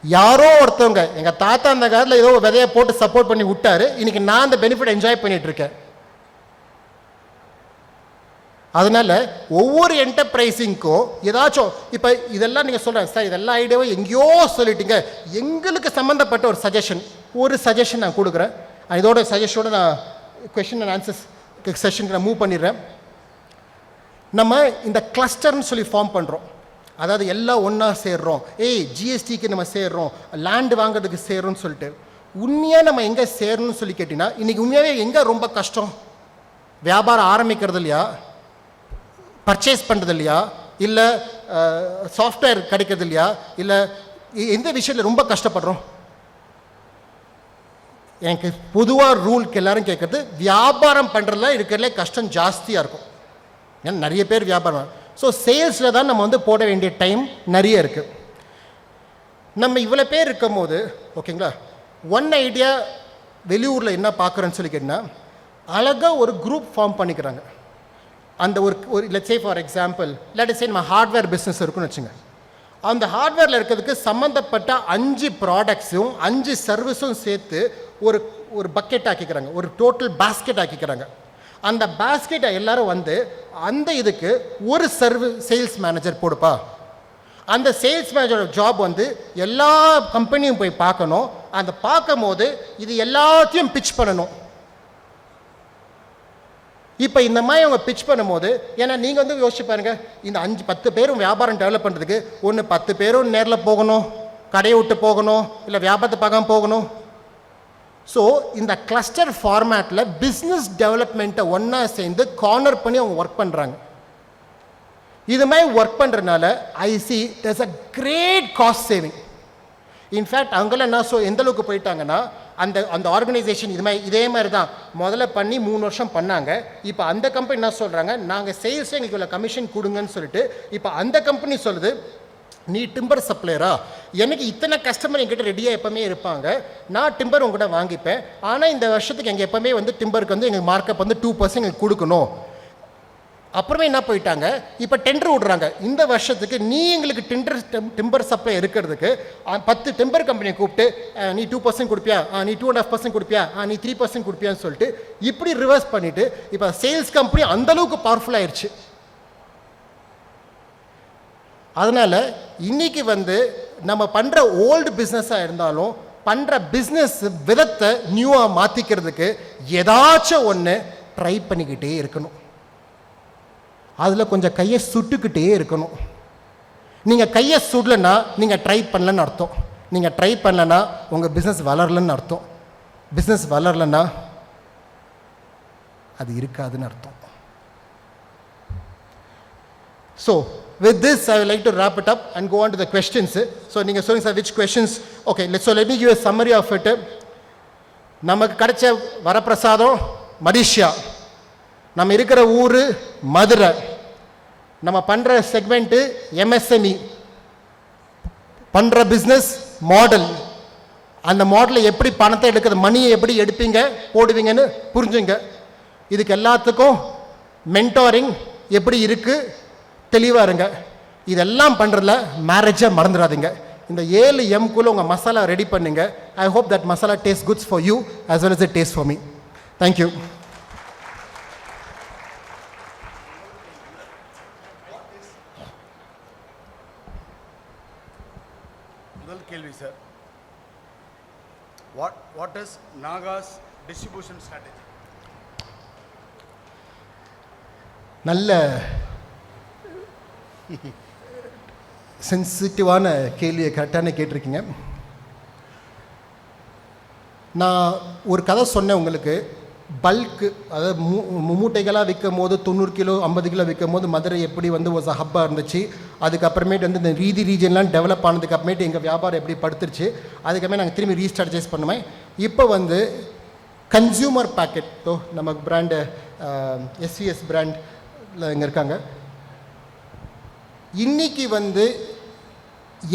யாரோ ஒருத்தவங்க எங்கள் தாத்தா அந்த காலத்தில் ஏதோ விதையை போட்டு சப்போர்ட் பண்ணி விட்டாரு, இன்னைக்கு நான் அந்த பெனிஃபிட் என்ஜாய் பண்ணிட்டு இருக்கேன். அதனால ஒவ்வொரு என்டர்பிரைசிங்க்கும் ஏதாச்சும் இப்போ இதெல்லாம் நீங்கள் சொல்கிறேன் சார், இதெல்லாம் ஐடியாவும் எங்கேயோ சொல்லிட்டீங்க, எங்களுக்கு சம்மந்தப்பட்ட ஒரு சஜஷன் நான் கொடுக்குறேன். இதோட சஜஷனோட நான் கொஷின் அண்ட் ஆன்சர்ஸ் செஷனுக்கு நான் மூவ் பண்ணிடுறேன். நம்ம இந்த கிளஸ்டர்னு சொல்லி ஃபார்ம் பண்ணுறோம், அதாவது எல்லாம் ஒன்றா சேர்றோம், ஜிஎஸ்டிக்கு நம்ம சேர்றோம், லேண்டு வாங்குறதுக்கு சேர்றோம்னு சொல்லிட்டு. உண்மையாக நம்ம எங்கே சேரணும்னு சொல்லி கேட்டிங்கன்னா, இன்றைக்கி உண்மையாகவே எங்கே ரொம்ப கஷ்டம்? வியாபாரம் ஆரம்பிக்கிறது இல்லையா, பர்ச்சேஸ் பண்ணுறது இல்லையா, இல்லை சாஃப்ட்வேர் கிடைக்கிறது இல்லையா, இல்லை எந்த விஷயத்தில் ரொம்ப கஷ்டப்படுறோம்? எனக்கு பொதுவாக ரூலுக்கு எல்லாரும் கேட்குறது, வியாபாரம் பண்ணுறதுல இருக்கிறதுல கஷ்டம் ஜாஸ்தியாக இருக்கும். ஏன்னா நிறைய பேர் வியாபாரம், ஸோ சேல்ஸில் தான் நம்ம வந்து போட வேண்டிய டைம் நிறைய இருக்குது. நம்ம இவ்வளோ பேர் இருக்கும் போது ஓகேங்களா, ஒன் ஐடியா வெளியூரில் என்ன பார்க்குறோன்னு சொல்லி கேட்டிங்கன்னா, அழகாக ஒரு குரூப் ஃபார்ம் பண்ணிக்கிறாங்க. அந்த ஒரு let's say for example, let's say நம்ம ஹார்ட்வேர் பிஸ்னஸ் இருக்குன்னு வச்சுங்க. அந்த ஹார்ட்வேரில் இருக்கிறதுக்கு சம்மந்தப்பட்ட 5 ப்ராடக்ட்ஸும் 5 சர்வீஸும் சேர்த்து ஒரு பக்கெட் ஆக்கிக்கிறாங்க, ஒரு டோட்டல் பேஸ்கெட் ஆக்கிக்கிறாங்க. அந்த பேஸ்கெட்டை எல்லாரும் வந்து அந்த இதுக்கு ஒரு சேல்ஸ் மேனேஜர் போடுப்பா. அந்த சேல்ஸ் மேனேஜரோட ஜாப் வந்து எல்லா கம்பெனியும் போய் பார்க்கணும், அந்த பார்க்கும் போது இது எல்லாத்தையும் பிட்ச் பண்ணணும். இப்போ இந்த மாதிரி அவங்க பிட்ச் பண்ணும்போது, ஏன்னா நீங்கள் வந்து யோசிச்சு பாருங்கள், இந்த 5-10 பேரும் வியாபாரம் டெவலப் பண்ணுறதுக்கு ஒன்று 10 பேரும் நேரில் போகணும், கடையை விட்டு போகணும், இல்லை வியாபாரத்தை பார்க்காம போகணும். ஸோ இந்த கிளஸ்டர் ஃபார்மேட்டில் பிஸ்னஸ் டெவலப்மெண்ட்டை ஒன்றா சேர்ந்து கார்னர் பண்ணி அவங்க ஒர்க் பண்ணுறாங்க. இது மாதிரி ஒர்க் பண்ணுறதுனால I see there's a great cost saving. In fact அவங்களாம் என்ன எந்த அளவுக்கு போயிட்டாங்கன்னா, அந்த ஆர்கனைசேஷன் இதே மாதிரி தான் முதல்ல பண்ணி 3 வருஷம் பண்ணாங்க. இப்போ அந்த கம்பெனி என்ன சொல்கிறாங்க, நாங்கள் சேல்ஸ் எங்களுக்கு இவ்வளோ கமிஷன் கொடுங்கன்னு சொல்லிட்டு இப்போ அந்த கம்பெனி சொல்லுது, நீ டிம்பர் சப்ளையரா, எனக்கு இத்தனை கஸ்டமர் என்கிட்ட ரெடியாக எப்போவுமே இருப்பாங்க, நான் டிம்பர் உங்கள்கிட்ட வாங்கிப்பேன், ஆனால் இந்த வருஷத்துக்கு எங்கள் எப்போவுமே வந்து டிம்பருக்கு வந்து எங்கள் மார்க்கப் வந்து 2% எங்களுக்கு கொடுக்கணும். அப்புறமே என்ன போயிட்டாங்க, இப்போ டெண்டர் விடுறாங்க, இந்த வருஷத்துக்கு நீ எங்களுக்கு டிம்பர் சப்ளை இருக்கிறதுக்கு 10 டிம்பர் கம்பெனியை கூப்பிட்டு நீ 2% கொடுப்பியா, நீ 2.5% கொடுப்பியா, நீ 3% கொடுப்பியான்னு சொல்லிட்டு இப்படி ரிவர்ஸ் பண்ணிவிட்டு இப்போ சேல்ஸ் கம்பெனி அந்தளவுக்கு பவர்ஃபுல் ஆயிடுச்சு. அதனால் இன்றைக்கி வந்து நம்ம பண்ணுற ஓல்டு பிஸ்னஸாக இருந்தாலும் பண்ணுற பிஸ்னஸ் விதத்தை நியூவாக மாற்றிக்கிறதுக்கு ஏதாச்சும் ஒன்று ட்ரை பண்ணிக்கிட்டே இருக்கணும். அதில் கொஞ்சம் கையை சுட்டுக்கிட்டே இருக்கணும். நீங்கள் கையை சுடலைன்னா நீங்கள் ட்ரை பண்ணலன்னு அர்த்தம், நீங்கள் ட்ரை பண்ணலன்னா உங்கள் பிஸ்னஸ் வளரலன்னு அர்த்தம், பிஸ்னஸ் வளரலன்னா அது இருக்காதுன்னு அர்த்தம். So with this I would like to wrap it up and go on to the questions. So நீங்க சொல்லுங்க sir, which questions? Okay, so let me give a summary of it. நமக்கு கிடைச்ச வரப்பிரசாதம் Malaysia, நம்ம இருக்கிற ஊர் மதுரை, நம்ம பண்ணுற செக்மெண்ட்டு எம்எஸ்எம்இ, பண்ணுற பிஸ்னஸ் மாடல், அந்த மாடலில் எப்படி பணத்தை எடுக்கிறது, மணியை எப்படி எடுப்பீங்க போடுவீங்கன்னு புரிஞ்சுங்க. இதுக்கு எல்லாத்துக்கும் மென்டாரிங் எப்படி இருக்குது தெளிவாக இருங்க. இதெல்லாம் பண்ணுறதுல மேரேஜை மறந்துடாதீங்க. இந்த 7 எம்குள்ளே உங்கள் மசாலா ரெடி பண்ணுங்க. I hope that masala taste goods for you as well as it tastes for me. Thank you. முதல் கேள்வி sir, what is Nahash distribution strategy? நல்ல சென்சிட்டிவான கேள்வியை கரெக்டான கேட்டிருக்கீங்க. நான் ஒரு கதை சொன்னேன் உங்களுக்கு. பல்க்கு, அதாவது மூட்டைகளாக விற்கும் போது 90 கிலோ 50 கிலோ விற்கும் போது மதுரை எப்படி வந்து ஒரு ஹப்பாக இருந்துச்சு. அதுக்கப்புறமேட்டு வந்து இந்த ரீஜன்லாம் டெவலப் ஆனதுக்கு அப்புறமேட்டு எங்கள் வியாபாரம் எப்படி படுத்துருச்சு. அதுக்கப்புறமே நாங்கள் திரும்பி ரீஸ்ட்ராட்டஜைஸ் பண்ணுவேன். இப்போ வந்து கன்சியூமர் பேக்கெட், நம்ம பிராண்டு எஸ்விஎஸ் பிராண்டில் இங்கே இருக்காங்க. இன்றைக்கி வந்து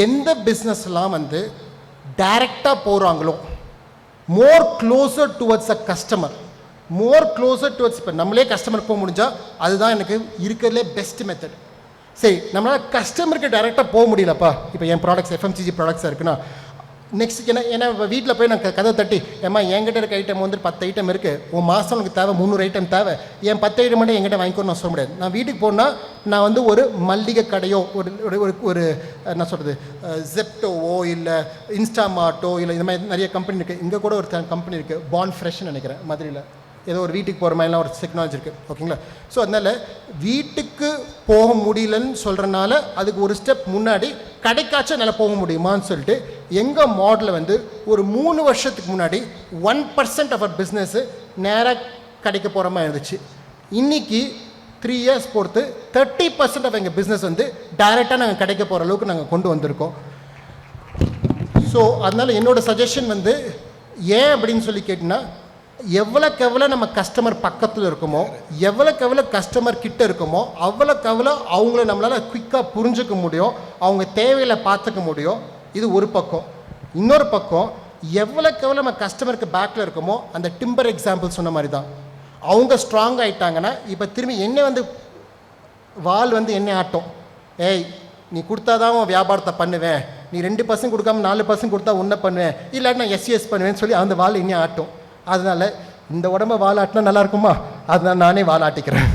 எந்த பிஸ்னஸ்லாம் வந்து டைரெக்டாக போகிறாங்களோ, more closer towards a customer, more closer towards, இப்போ நம்மளே கஸ்டமர் போக முடிஞ்சால் அதுதான் எனக்கு இருக்கிறதுலே பெஸ்ட் மெத்தட். சரி, நம்மளால் கஸ்டமருக்கு டைரெக்டாக போக முடியலப்பா. இப்போ என் ப்ராடக்ட்ஸ் எஃப்எம்சிஜி ப்ராடக்ட்ஸாக இருக்குன்னா நெக்ஸ்ட் ஏன்னா வீட்டில் போய் நான் கதை தட்டி, ஏம்மா என்கிட்ட இருக்க ஐட்டம் வந்து 10 ஐட்டம் இருக்குது, உன் மாதம் உனக்கு தேவை 300 ஐட்டம் தேவை, என் 10 ஐட்டம் மட்டும் என்கிட்ட வாங்கிக்கணும்னு நான் சொல்ல முடியாது. நான் வீட்டுக்கு போனால் நான் வந்து ஒரு மல்லிகை கடையோ ஒரு என்ன சொல்கிறது ஜெப்டோவோ இல்லை இன்ஸ்டாமார்ட்டோ இல்லை இந்த மாதிரி நிறைய கம்பெனி இருக்குது. இங்கே கூட ஒரு கம்பெனி இருக்குது, பான் ஃப்ரெஷ்னு நினைக்கிறேன், மதுரையில். ஏதோ ஒரு வீட்டுக்கு போகிற மாதிரிலாம் ஒரு டெக்னாலஜி இருக்குது. ஓகேங்களா? ஸோ அதனால் வீட்டுக்கு போக முடியலன்னு சொல்கிறனால அதுக்கு ஒரு ஸ்டெப் முன்னாடி கடைக்காச்சும் என்னால் போக முடியுமான்னு சொல்லிட்டு எங்கள் மாடலில் வந்து ஒரு 3 வருஷத்துக்கு முன்னாடி 1% ஆஃப் அவர் பிஸ்னஸ்ஸு நேராக கடைக்கு போகிற மாதிரி இருந்துச்சு. இன்றைக்கி 3 இயர்ஸ் பொறுத்து 30% ஆஃப் எங்கள் பிஸ்னஸ் வந்து டைரெக்டாக நாங்கள் கடைக்கு போகிற அளவுக்கு நாங்கள் கொண்டு வந்திருக்கோம். ஸோ அதனால் என்னோடய சஜஷன் வந்து ஏன் அப்படின்னு சொல்லி கேட்டிங்கன்னா, எவ்வளோக்கு எவ்வளோ நம்ம கஸ்டமர் பக்கத்தில் இருக்குமோ, எவ்வளோக்கு எவ்வளோ கஸ்டமர் கிட்ட இருக்குமோ, அவ்வளோக்கு எவ்வளோ அவங்கள நம்மளால் குயிக்காக புரிஞ்சுக்க முடியும், அவங்க தேவையில பார்த்துக்க முடியும். இது ஒரு பக்கம். இன்னொரு பக்கம், எவ்வளோக்கு எவ்வளோ நம்ம கஸ்டமருக்கு பேக்கில் இருக்குமோ, அந்த டிம்பர் எக்ஸாம்பிள் சொன்ன மாதிரி தான், அவங்க ஸ்ட்ராங் ஆகிட்டாங்கன்னா இப்போ திரும்பி என்ன வந்து வால் வந்து என்ன ஆட்டும், ஏய் நீ கொடுத்தாதான் உன் வியாபாரத்தை பண்ணுவேன், நீ 2% கொடுக்காம 4% கொடுத்தா உன்னை பண்ணுவேன், இல்லாட்டி நான் எஸ்எஸ் பண்ணுவேன்னு சொல்லி அந்த வால் இன்னும் ஆட்டும். அதனால் இந்த உடம்பை வாலாட்டினா நல்லா இருக்குமா, அதனால் நானே வாலாட்டிக்கிறேன்.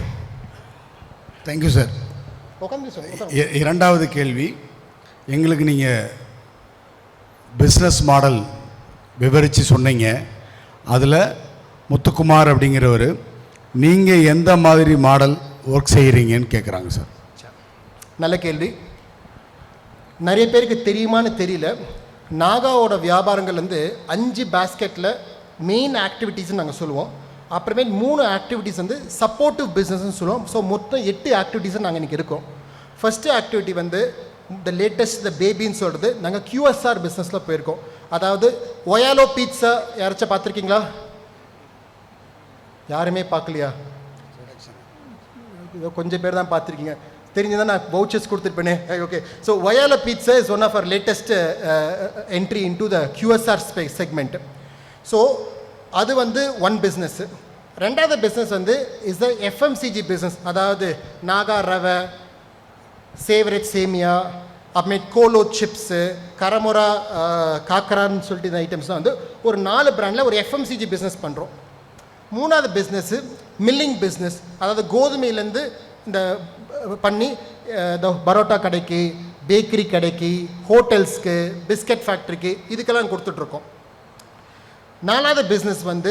Thank you sir. இரண்டாவது கேள்வி, எங்களுக்கு நீங்கள் பிஸ்னஸ் மாடல் விவரித்து சொன்னீங்க. அதில் முத்துக்குமார் அப்படிங்கிறவர் நீங்கள் எந்த மாதிரி மாடல் ஒர்க் செய்கிறீங்கன்னு கேட்குறாங்க சார். நல்ல கேள்வி. நிறைய பேருக்கு தெரியுமான்னு தெரியல, நாகாவோட வியாபாரங்கள் வந்து 5 பேஸ்கெட்டில் மெயின் ஆக்டிவிட்டீஸ்ன்னு நாங்கள் சொல்லுவோம். அப்புறமே 3 ஆக்டிவிட்டீஸ் வந்து சப்போர்ட்டிவ் பிஸ்னஸ்ன்னு சொல்லுவோம். ஸோ மொத்தம் 8 ஆக்டிவிட்டீஸை நாங்கள் இன்றைக்கி இருக்கோம். ஃபஸ்ட்டு ஆக்டிவிட்டி வந்து த லேட்டஸ்ட் த பேபின்னு சொல்கிறது, நாங்கள் QSR பிஸ்னஸில் போயிருக்கோம். அதாவது ஒயாலோ பீட்ஸா யாராச்சும் பார்த்துருக்கீங்களா? யாருமே பார்க்கலையா? இதோ கொஞ்சம் பேர் தான் பார்த்துருக்கீங்க. தெரிஞ்சுதான் நான் வவுச்சர்ஸ் கொடுத்துருப்பேனே. Okay, so Oyalo pizza is one of our latest entry into the QSR space segment. So அது வந்து ஒன் பிஸ்னஸ்ஸு. ரெண்டாவது பிஸ்னஸ் வந்து இஸ் த எஃப்எம்சிஜி பிஸ்னஸ். அதாவது நாகா ரவை, சேவரேட் சேமியா, அப்புறமேட் கோலோ சிப்ஸு, கரமுரா காக்கரான்னு சொல்லிட்டு இந்த ஐட்டம்ஸ்லாம் வந்து ஒரு 4 பிராண்டில் ஒரு எஃப்எம்சிஜி பிஸ்னஸ் பண்ணுறோம். மூணாவது பிஸ்னஸ்ஸு மில்லிங் பிஸ்னஸ். அதாவது கோதுமையிலேருந்து இந்த பண்ணி இந்த பரோட்டா கடைக்கு, பேக்கரி கடைக்கு, ஹோட்டல்ஸ்க்கு, பிஸ்கட் ஃபேக்ட்ரிக்கு இதுக்கெல்லாம் கொடுத்துட்ருக்கோம். நாலாவது பிஸ்னஸ் வந்து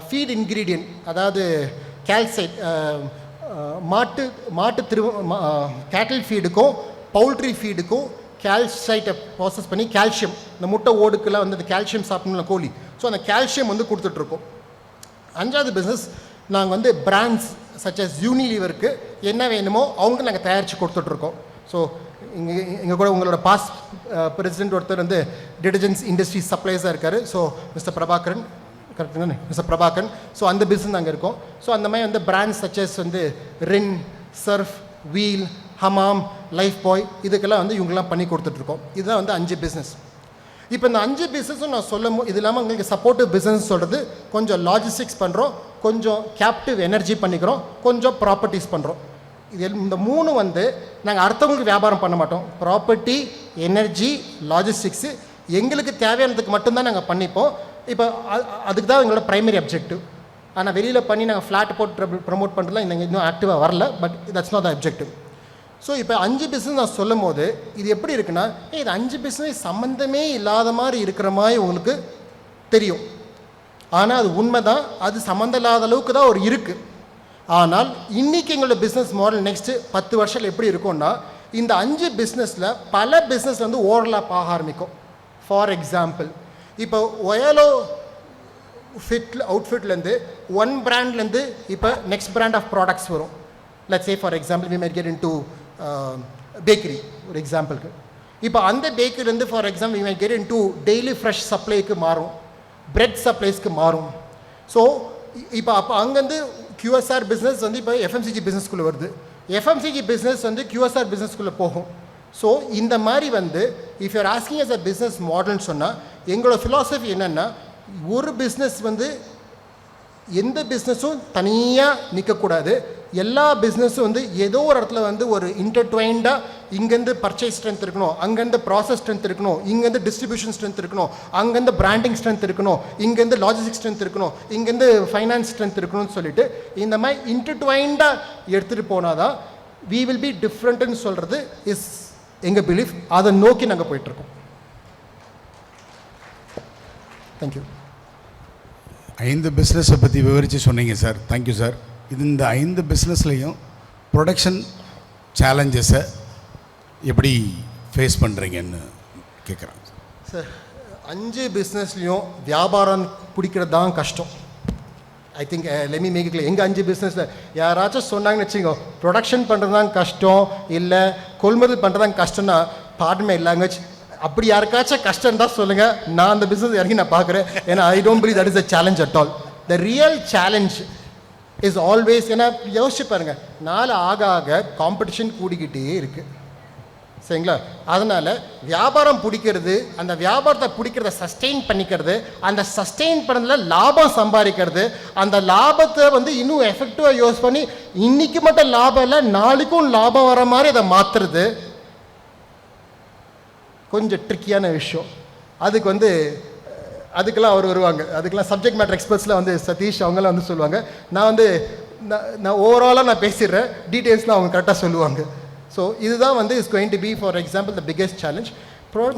ஃபீட் இன்க்ரீடியன்ட், அதாவது கால்சைட், கேட்டில் ஃபீடுக்கும் பவுல்ட்ரி ஃபீடுக்கும் கால்சைட்டை ப்ராசஸ் பண்ணி கால்சியம், இந்த முட்டை ஓடுக்கெல்லாம் வந்து அந்த கால்சியம் சாப்பிடணும் கோழி, ஸோ அந்த கால்சியம் வந்து கொடுத்துட்ருக்கோம். அஞ்சாவது பிஸ்னஸ் நாங்கள் வந்து பிராண்ட்ஸ் சச்சஸ் யூனிலீவருக்கு என்ன வேணுமோ அவங்க நாங்கள் தயாரித்து கொடுத்துட்ருக்கோம். ஸோ இங்கே கூட உங்களோட பாஸ்ட் பிரசிடென்ட் ஒருத்தர் வந்து டிடர்ஜென்ட்ஸ் இண்டஸ்ட்ரி சப்ளைஸாக இருக்கார். ஸோ மிஸ்டர் பிரபாகரன், கரெக்டுங்க மிஸ்டர் பிரபாகரன். ஸோ அந்த பிஸ்னஸ் நாங்கள் இருக்கோம். ஸோ அந்த மாதிரி வந்து பிராண்ட்ஸ் சச்சஸ் வந்து Rin, Surf, Wheel, Hamam, Lifebuoy இதுக்கெல்லாம் வந்து இவங்கெல்லாம் பண்ணி கொடுத்துட்ருக்கோம். இதுதான் வந்து 5 பிஸ்னஸ். இப்போ இந்த 5 பிஸ்னஸும் நான் சொல்லும் இது இல்லாமல் உங்களுக்கு சப்போர்ட்டிவ் பிஸ்னஸ் சொல்கிறது கொஞ்சம் லாஜிஸ்டிக்ஸ் பண்ணுறோம், கொஞ்சம் கேப்டிவ் எனர்ஜி பண்ணிக்கிறோம், கொஞ்சம் ப்ராப்பர்ட்டிஸ் பண்ணுறோம். இந்த 3 வந்து நாங்கள் அடுத்தவங்களுக்கு வியாபாரம் பண்ண மாட்டோம். ப்ராப்பர்ட்டி, எனர்ஜி, லாஜிஸ்டிக்ஸு எங்களுக்கு தேவையானதுக்கு மட்டும்தான் நாங்கள் பண்ணிப்போம். இப்போ அதுக்கு தான் எங்களோட ப்ரைமரி அப்ஜெக்டிவ். ஆனால் வெளியில் பண்ணி நாங்கள் ஃப்ளாட் போட்டு ப்ரமோட் பண்ணுறதுலாம் நாங்கள் இன்னும் ஆக்டிவாக வரல. But that's not the objective. So இப்போ 5 பிஸ்னஸ் நான் சொல்லும் போது இது எப்படி இருக்குன்னா, இது 5 பிஸ்னஸ் சம்மந்தமே இல்லாத மாதிரி இருக்கிற மாதிரி உங்களுக்கு தெரியும். ஆனால் அது உண்மை தான், அது சம்மந்தம் இல்லாத அளவுக்கு தான் ஒரு இருக்குது. ஆனால் இன்றைக்கி எங்களோட பிஸ்னஸ் மாடல் நெக்ஸ்ட்டு 10 வருஷத்தில் எப்படி இருக்கும்னா, இந்த 5 பிஸ்னஸில் பல பிஸ்னஸ் வந்து ஓவர்லாப் ஆக ஆரம்பிக்கும். ஃபார் எக்ஸாம்பிள், இப்போ ஒயலோ அவுட்ஃபிட்லேருந்து ஒன் பிராண்ட்லேருந்து இப்போ நெக்ஸ்ட் பிராண்ட் ஆஃப் ப்ராடக்ட்ஸ் வரும். Let's say for example we might get into bakery ஒரு எக்ஸாம்பிளுக்கு. இப்போ அந்த பேக்கரிலேருந்து for example we might get into daily fresh சப்ளைக்கு மாறும், பிரெட் சப்ளைஸ்க்கு மாறும். ஸோ இப்போ அப்போ அங்கேருந்து QSR பிஸ்னஸ் வந்து இப்போ FMCG பிஸ்னஸ்குள்ளே வருது, FMCG பிஸ்னஸ் வந்து QSR பிஸ்னஸ்குள்ளே போகும். ஸோ இந்த மாதிரி வந்து if you are asking as a business மாடல்னு சொன்னால் எங்களோட ஃபிலாசபி என்னென்னா, ஒரு பிஸ்னஸ் வந்து எந்த பிஸ்னஸும் தனியாக நிற்கக்கூடாது. எல்லா பிஸ்னஸும் வந்து ஏதோ ஒரு இடத்துல வந்து ஒரு இன்டர்ட்வைண்டாக இங்கேருந்து பர்ச்சேஸ் ஸ்ட்ரென்த் இருக்கணும், அங்கேருந்து ப்ராசஸ் ஸ்ட்ரென்த் இருக்கணும், இங்கேருந்து டிஸ்ட்ரிபியூஷன் ஸ்ட்ரென்த் இருக்கணும், அங்கேருந்து பிராண்டிங் ஸ்ட்ரென்த் இருக்கணும், இங்கேருந்து லாஜிஸ்டிக் ஸ்ட்ரென்த் இருக்கணும், இங்கேருந்து ஃபைனான்ஸ் ஸ்ட்ரென்த் இருக்கணும்னு சொல்லிட்டு இந்த மாதிரி இன்டர்ட்வைண்டாக எடுத்துகிட்டு போனால் தான் வி வில் பி டிஃப்ரெண்ட்டுன்னு சொல்கிறது இஸ் எங்கள் பிலீஃப். அதை நோக்கி நாங்கள் போயிட்டுருக்கோம். தேங்க்யூ. 5 பிஸ்னஸை பற்றி விவரித்து சொன்னீங்க சார். Thank you sir. இந்த 5 பிஸ்னஸ்லேயும் ப்ரொடக்ஷன் சேலஞ்சஸை எப்படி ஃபேஸ் பண்ணுறீங்கன்னு கேட்குறாங்க சார். 5 பிஸ்னஸ்லேயும் வியாபாரம் பிடிக்கிறது தான் கஷ்டம். ஐ திங்க் லெமி மேக்கில் எங்கள் 5 பிஸ்னஸில் யாராச்சும் சொன்னாங்கன்னு வச்சுக்கோ, ப்ரொடக்ஷன் பண்ணுறது தான் கஷ்டம் இல்லை கொள்முதல் பண்ணுறது தான் கஷ்டம்னா பாட்மே லாங்குவேஜ் அப்படி யாருக்காச்சும் கஷ்டம் தான் சொல்லுங்கள், நான் அந்த பிஸ்னஸ் இறங்கி நான் பார்க்குறேன். ஏன்னா I don't believe that is a challenge at all. The real challenge is always, ஏன்னா யோசிச்சு பாருங்கள், நாள் ஆக ஆக காம்படிஷன் கூடிக்கிட்டே இருக்குது சரிங்களா. அதனால் வியாபாரம் பிடிக்கிறது, அந்த வியாபாரத்தை பிடிக்கிறத சஸ்டெயின் பண்ணிக்கிறது, அந்த சஸ்டெயின் பண்ணதில் லாபம் சம்பாதிக்கிறது, அந்த லாபத்தை வந்து இன்னும் எஃபெக்டிவாக யூஸ் பண்ணி இன்றைக்கி மட்டும் லாபம் இல்லை நாளைக்கும் லாபம் வர மாதிரி அதை மாற்றுறது கொஞ்சம் ட்ரிக்கியான விஷயம். அதுக்கு வந்து அதுக்கெல்லாம் அவர் வருவாங்க, அதுக்கெல்லாம் சப்ஜெக்ட் மேட்டர் எக்ஸ்பர்ட்ஸில் வந்து சதீஷ் அவங்களாம் வந்து சொல்லுவாங்க. நான் வந்து நான் ஓவராலாக நான் பேசிடுறேன், டீட்டெயில்ஸ்லாம் அவங்க கரெக்டாக சொல்லுவாங்க. ஸோ இதுதான் வந்து is going to be for example the biggest challenge.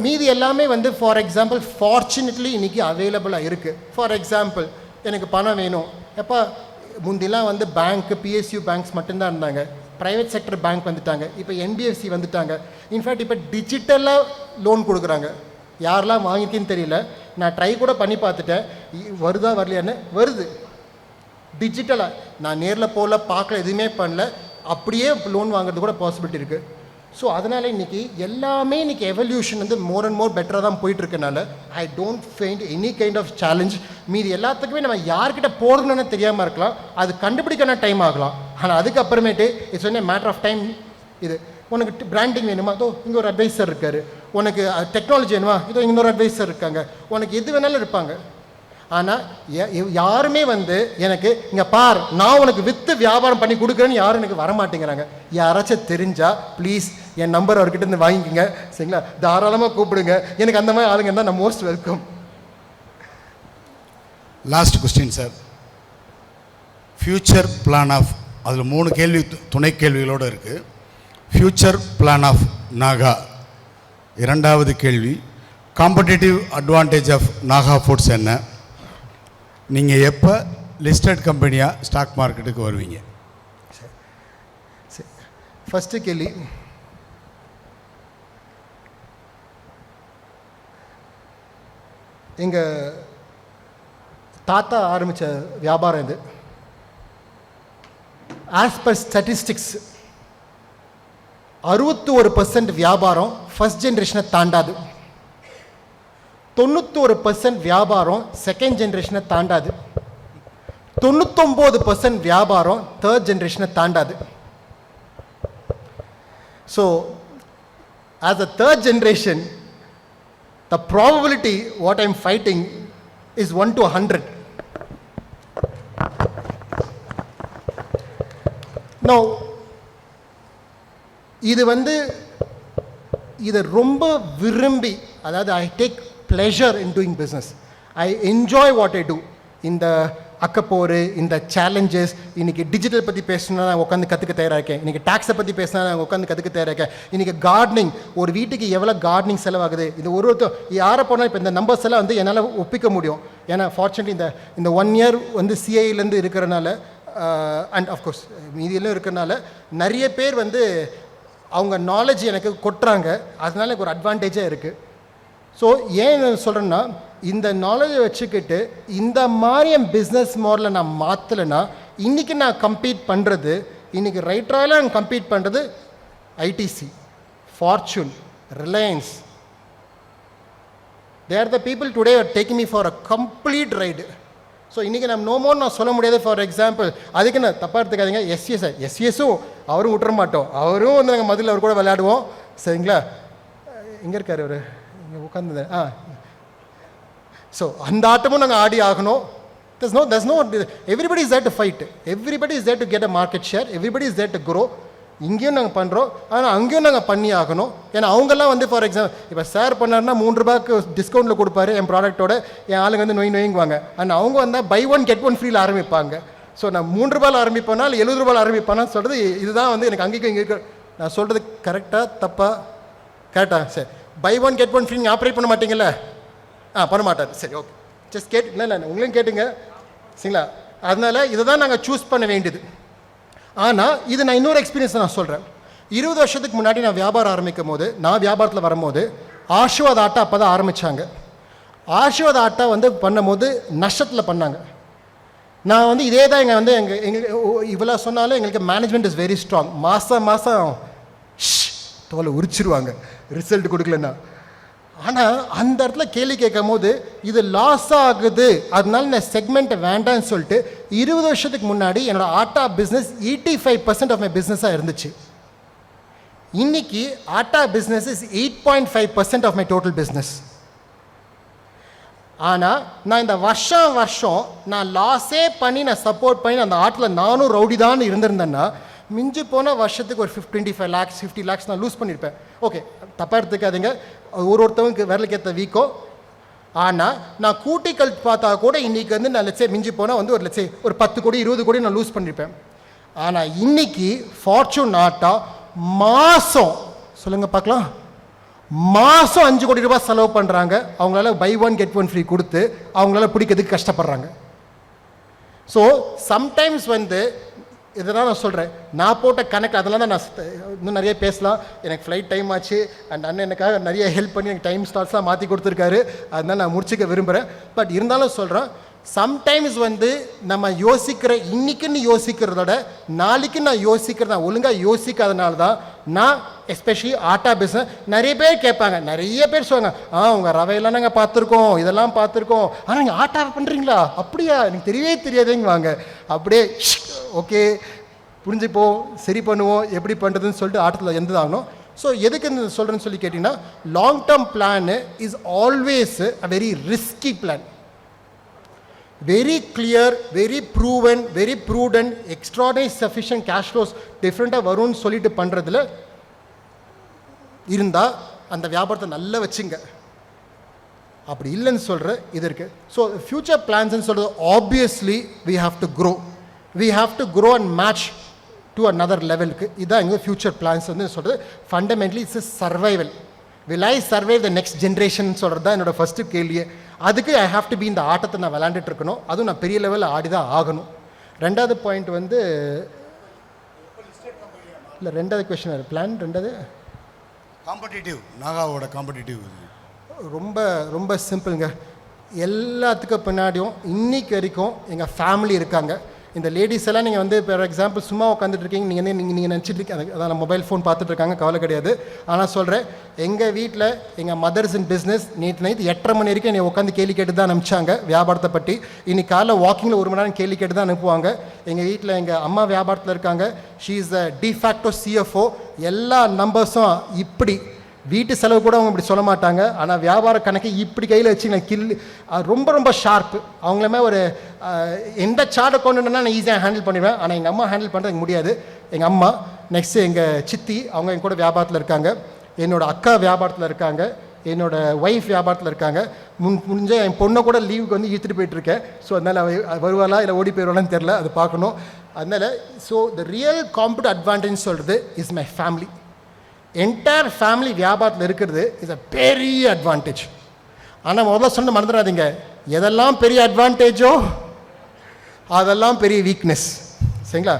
மீதி எல்லாமே வந்து ஃபார் எக்ஸாம்பிள் ஃபார்ச்சுனேட்லி இன்றைக்கி அவைலபிளாக இருக்குது. ஃபார் எக்ஸாம்பிள் எனக்கு பணம் வேணும், எப்போ முந்திலாம் வந்து பேங்க்கு PSU பேங்க்ஸ் மட்டும்தான் இருந்தாங்க, ப்ரைவேட் செக்டர் பேங்க் வந்துட்டாங்க, இப்போ NBFC வந்துட்டாங்க. இன்ஃபேக்ட் இப்போ டிஜிட்டலாக லோன் கொடுக்குறாங்க. யாரெல்லாம் வாங்கியிருக்கேன்னு தெரியல, நான் ட்ரை கூட பண்ணி பார்த்துட்டேன், வருதா வரலையான்னு. வருது டிஜிட்டலாக, நான் நேரில் போகல பார்க்கல எதுவுமே பண்ணல, அப்படியே லோன் வாங்குறது கூட பாசிபிலிட்டி இருக்குது. ஸோ அதனால் இன்றைக்கி எல்லாமே இன்றைக்கி எவல்யூஷன் வந்து மோர் அண்ட் மோர் பெட்டராக தான் போயிட்டுருக்கனால I don't find any kind of challenge. மீது எல்லாத்துக்குமே நம்ம யார்கிட்ட போகிறதுன்னு தெரியாமல் இருக்கலாம், அது கண்டுபிடிக்கணும் டைம் ஆகலாம். ஆனால் அதுக்கப்புறமேட்டு it's one matter of time. இது உனக்கு பிராண்டிங் வேணுமா, இதோ இங்கே ஒரு அட்வைசர் இருக்கார், உனக்கு டெக்னாலஜி வேணுமா, இதோ இன்னொரு அட்வைசர் இருக்காங்க, உனக்கு எது வேணாலும் இருப்பாங்க. ஆனால் யாருமே வந்து எனக்கு இங்கே பார் நான் உனக்கு விற்று வியாபாரம் பண்ணி கொடுக்குறேன்னு யாரும் எனக்கு வரமாட்டேங்கிறாங்க. யாராச்சும் தெரிஞ்சால் ப்ளீஸ் என் நம்பர் அவர்கிட்ட இருந்து வாங்கிக்கோங்க சரிங்களா, தாராளமாக கூப்பிடுங்க. எனக்கு அந்த மாதிரி ஆளுங்க தான் நான் most welcome. Last question sir, future plan of, அதில் 3 கேள்வி துணை கேள்விகளோடு இருக்குது. Future plan of Naga. 2வது கேள்வி, competitive advantage of Naga Foods என்ன? நீங்கள் எப்போ லிஸ்டட் கம்பெனியாக ஸ்டாக் மார்க்கெட்டுக்கு வருவீங்க? ஃபஸ்ட்டு கேள்வி, எங்கள் தாத்தா ஆரம்பித்த வியாபாரம் இது. ஆஸ் பர் ஸ்டாட்டிஸ்டிக்ஸ் 61% வியாபாரம் ஃபர்ஸ்ட் ஜென்ரேஷனை தாண்டாது, 91% வியாபாரம் செகண்ட் ஜென்ரேஷனை தாண்டாது, 99% வியாபாரம் தேர்ட் ஜென்ரேஷனை தாண்டாது. So as a third generation the probability what I'm fighting is 1 to 100. Now இது வந்து இதை ரொம்ப விரும்பி, அதாவது I take pleasure in doing business. I enjoy what I do. இந்த அக்கப்போரு, இந்த சேலஞ்சஸ், இன்றைக்கி டிஜிட்டல் பற்றி பேசணுன்னா நான் உட்காந்து கற்றுக்க தயாராக இருக்கேன். இன்றைக்கி டேக்ஸை பற்றி பேசினா நான் உட்காந்து கற்றுக்க தயாராக இருக்கேன். இன்றைக்கி கார்டனிங், ஒரு வீட்டுக்கு எவ்வளோ கார்டனிங் செலவாகுது, இது ஒருத்தர் யாரை போனால் இப்போ இந்த நம்பர்ஸ் எல்லாம் வந்து என்னால் ஒப்பிக்க முடியும். ஏன்னா ஃபார்ச்சுனேட்லி இந்த 1 year வந்து சிஐலேருந்து இருக்கிறனால அண்ட் அஃப்கோர்ஸ் மீதியெல்லாம் இருக்கிறனால நிறைய பேர் வந்து அவங்க நாலேஜ் எனக்கு கொட்டுறாங்க. அதனால எனக்கு ஒரு அட்வான்டேஜாக இருக்குது. ஸோ ஏன் சொல்கிறேன்னா, இந்த நாலேஜை வச்சுக்கிட்டு இந்த மாதிரி என் பிஸ்னஸ் மாடலை நான் மாற்றலைன்னா இன்றைக்கி நான் கம்பீட் பண்ணுறது, இன்றைக்கி ரைட் ராயலாக நான் கம்பீட் பண்ணுறது ITC, Fortune, Reliance. They are the people today are taking me for a complete ride. So இன்றைக்கி நம்ம நோமோன்னு நான் சொல்ல முடியாது. ஃபார் எக்ஸாம்பிள், அதுக்கு நான் தப்பாக எடுத்துக்காதீங்க, எஸ்எஸும் அவரும் விட்டுற மாட்டோம். அவரும் வந்து நாங்கள் மதில் அவர் கூட விளையாடுவோம். சரிங்களா? எங்கே இருக்கார் அவர்? இங்கே உட்காந்து ஸோ அந்த ஆட்டமும் நாங்கள் ஆடி ஆகணும். there's no everybody is there to fight, everybody is there to get a market share, everybody is there to grow. இங்கேயும் நாங்கள் பண்ணுறோம், ஆனால் அங்கேயும் நாங்கள் பண்ணி ஆகணும். ஏன்னா அவங்கெல்லாம் வந்து ஃபார் எக்ஸாம்பிள் இப்போ சார் பண்ணாருன்னா 3 ரூபாய்க்கு டிஸ்கவுண்ட்டில் கொடுப்பாரு என் ப்ராடக்ட்டோட, என் ஆளுங்க வந்து நொய்ங்குவாங்க. ஆனால் அவங்க வந்தால் பை 1 get 1 ஃப்ரீயில் ஆரம்பிப்பாங்க. ஸோ நான் 3 ரூபாயில் ஆரம்பிப்பேனா இல்லை 70 ரூபாயில் ஆரம்பிப்பேனா சொல்கிறது இதுதான் வந்து எனக்கு அங்கேயும் இங்கே இருக்க. நான் சொல்கிறது கரெக்டாக தப்பா? கரெக்டா? சரி, பை 1 get 1 ஃப்ரீ நீங்கள் ஆப்ரேட் பண்ண மாட்டீங்கல்ல? பண்ண மாட்டார். சரி, ஓகே, ஜஸ்ட் கேட்டு இல்லை உங்களையும் கேட்டுங்க. சரிங்களா? அதனால் இதை தான் நாங்கள் சூஸ் பண்ண வேண்டியது. ஆனால் இது நான் இன்னொரு எக்ஸ்பீரியன்ஸ் நான் சொல்கிறேன். 20 வருஷத்துக்கு முன்னாடி நான் வியாபாரம் ஆரம்பிக்கும் போது, நான் வியாபாரத்தில் வரும்போது ஆஷிர்வாத் ஆட்டா அப்போ தான் ஆரம்பித்தாங்க. ஆஷிர்வாத் ஆட்டா வந்து பண்ணும்போது நஷ்டத்தில் பண்ணாங்க. நான் வந்து இதே தான் எங்களுக்கு இவ்வளோ சொன்னாலும் எங்களுக்கு மேனேஜ்மெண்ட் இஸ் வெரி ஸ்ட்ராங். மாதம் தோலை உரிச்சிருவாங்க ரிசல்ட் கொடுக்கலன்னா. ஆனால் அந்த இடத்துல கேள்வி கேட்கும் போது இது லாஸ் ஆகுது, அதனால நான் செக்மெண்ட்டை வேண்டான்னு சொல்லிட்டு 20 வருஷத்துக்கு முன்னாடி என்னோடய ஆட்டா பிஸ்னஸ் 85% ஆஃப் மை பிஸ்னஸாக இருந்துச்சு. இன்னைக்கு atta business is 8.5% of my total business. ஆனால் நான் இந்த வருஷம் நான் லாஸே பண்ணி நான் சப்போர்ட் பண்ணி அந்த ஆட்டில் நானும் ரவுடி தான் இருந்திருந்தேன்னா மிஞ்சி போனால் வருஷத்துக்கு ஒரு 25 lakhs 50 lakhs நான் லூஸ் பண்ணியிருப்பேன். ஓகே, தப்பாக எடுத்துக்காதீங்க, ஒருத்தவங்க விரலுக்கு ஏற்ற வீக்கோ. ஆனால் நான் கூட்டிகள் பார்த்தா கூட இன்றைக்கி வந்து நான் லட்சம் மிஞ்சி போனால் வந்து ஒரு 10 கோடி 20 கோடி நான் லூஸ் பண்ணியிருப்பேன். ஆனால் இன்றைக்கி ஃபார்ச்சூன் ஆட்டா மாதம் சொல்லுங்கள் பார்க்கலாம், மாதம் 5 கோடி ரூபாய் செலவு பண்ணுறாங்க. அவங்களால பை 1 get 1 ஃப்ரீ கொடுத்து அவங்களால பிடிக்கிறதுக்கு கஷ்டப்படுறாங்க. ஸோ சம்டைம்ஸ் வந்து இதெல்லாம் நான் சொல்கிறேன், நான் போட்ட கணக்கு அதெல்லாம் தான் நான் இன்னும் நிறைய பேசலாம். எனக்கு ஃப்ளைட் டைம் ஆச்சு அண்ட் அண்ணன் எனக்காக நிறைய ஹெல்ப் பண்ணி எனக்கு டைம் ஸ்லாட்ஸ்லாம் மாற்றி கொடுத்துருக்காரு. அதனால் நான் முடிச்சுக்க விரும்புகிறேன். பட் இருந்தாலும் சொல்கிறேன், சம்டைம்ஸ் வந்து நம்ம யோசிக்கிற இன்றைக்குன்னு யோசிக்கிறதோட நாளைக்கு நான் யோசிக்கிறத ஒழுங்காக யோசிக்காதனால தான் நான் எஸ்பெஷலி ஆட்டா பிஸ்னஸ் நிறைய பேர் கேட்பாங்க. நிறைய பேர் சொல்லுவாங்க, உங்கள் ரவையெல்லாம் நாங்கள் பார்த்துருக்கோம், இதெல்லாம் பார்த்துருக்கோம், ஆனால் நீங்கள் ஆட்டா பண்ணுறீங்களா? அப்படியா? எனக்கு தெரியவே தெரியாதுங்குவாங்க. அப்படியே ஓகே புரிஞ்சுப்போம், சரி பண்ணுவோம், எப்படி பண்ணுறதுன்னு சொல்லிட்டு ஆட்டத்தில் எந்த ஆகணும். ஸோ எதுக்கு சொல்கிறேன்னு சொல்லி கேட்டிங்கன்னா, long term plan is always a very risky plan. Very clear, very proven, very prudent, extraordinary sufficient cash flows டிஃப்ரெண்ட்டாக வரும்னு சொல்லிட்டு பண்ணுறதுல இருந்தால் அந்த வியாபாரத்தை நல்லா வச்சுங்க. அப்படி இல்லைன்னு சொல்கிற இது இருக்குது. ஸோ ஃப்யூச்சர் பிளான்ஸ்ன்னு சொல்கிறது obviously we have to grow and match to another லெவலுக்கு. இதுதான் எங்கள் ஃப்யூச்சர் பிளான்ஸ் வந்து சொல்கிறது. Fundamentally it's a survival. Will I survive the next generation சொல்கிறது தான் என்னோடய ஃபஸ்ட்டு கேள்வியே. அதுக்கு ஐ ஹாவ் டு பி இந்த ஆட்டத்தை நான் விளையாண்டுட்டு இருக்கணும், அதுவும் நான் பெரிய லெவலில் ஆடி தான் ஆகணும். ரெண்டாவது பாயிண்ட் வந்து இல்லை, ரெண்டாவது கொஸ்டின் பிளான் ரெண்டாவது காம்படிட்டிவ், நாகாவோட காம்படிட்டிவ் ரொம்ப ரொம்ப சிம்பிளுங்க. எல்லாத்துக்கும் பின்னாடியும் இன்னைக்கு வரைக்கும் எங்கள் ஃபேமிலி இருக்காங்க. இந்த லேடிஸ் எல்லாம் நீங்கள் வந்து ஃபார் எக்ஸாம்பிள் சும்மா உட்காந்துட்டு இருக்கீங்க, நீங்கள் நினச்சிட்டு இருக்கீங்க அதான் மொபைல் ஃபோன் பார்த்துட்டு இருக்காங்க, கவலை கிடையாது. ஆனால் சொல்கிறேன், எங்கள் வீட்டில் எங்கள் மதர்ஸ் இன் பிஸ்னஸ் நேற்று நைட் 8:30 மணி வரைக்கும் என்னை உட்காந்து கேள்வி கேட்டு தான் அனுப்பிச்சாங்க வியாபாரத்தை பற்றி. இன்னைக்கு காலைல வாக்கிங்கில் 1 மணி நேரம் கேள்வி கேட்டு தான் அனுப்புவாங்க. எங்கள் வீட்டில் எங்கள் அம்மா வியாபாரத்தில் இருக்காங்க, she is the de facto CFO. எல்லா நம்பர்ஸும் இப்படி வீட்டு செலவு கூட அவங்க இப்படி சொல்ல மாட்டாங்க, ஆனால் வியாபார கணக்கு இப்படி கையில் வச்சு நான் ரொம்ப ரொம்ப ஷார்ப்பு. அவங்களுமே ஒரு எந்த சார்ட்டை கொண்டுனா நான் ஈஸியாக ஹேண்டில் பண்ணிடுவேன். ஆனால் எங்கள் அம்மா ஹேண்டில் பண்ணுறது எனக்கு முடியாது. எங்கள் அம்மா நெக்ஸ்ட்டு எங்கள் சித்தி அவங்க என் கூட வியாபாரத்தில் இருக்காங்க, என்னோட அக்கா வியாபாரத்தில் இருக்காங்க, என்னோட ஒய்ஃப் வியாபாரத்தில் இருக்காங்க. முடிஞ்ச என் பொண்ணை கூட லீவுக்கு வந்து இழுத்துட்டு போயிட்டுருக்கேன். ஸோ அதனால் வருவாளா இல்லை ஓடி போயிடுவாளான்னு தெரில, அது பார்க்கணும். அதனால் so the real competitive advantage சொல்கிறது is my family. Entire family வியாபாரத்தில் இருக்கிறது இஸ் அ பெரிய அட்வான்டேஜ். ஆனால் முதல்ல சொன்ன மறந்துடாதீங்க, எதெல்லாம் பெரிய அட்வான்டேஜோ அதெல்லாம் பெரிய வீக்னஸ். சரிங்களா?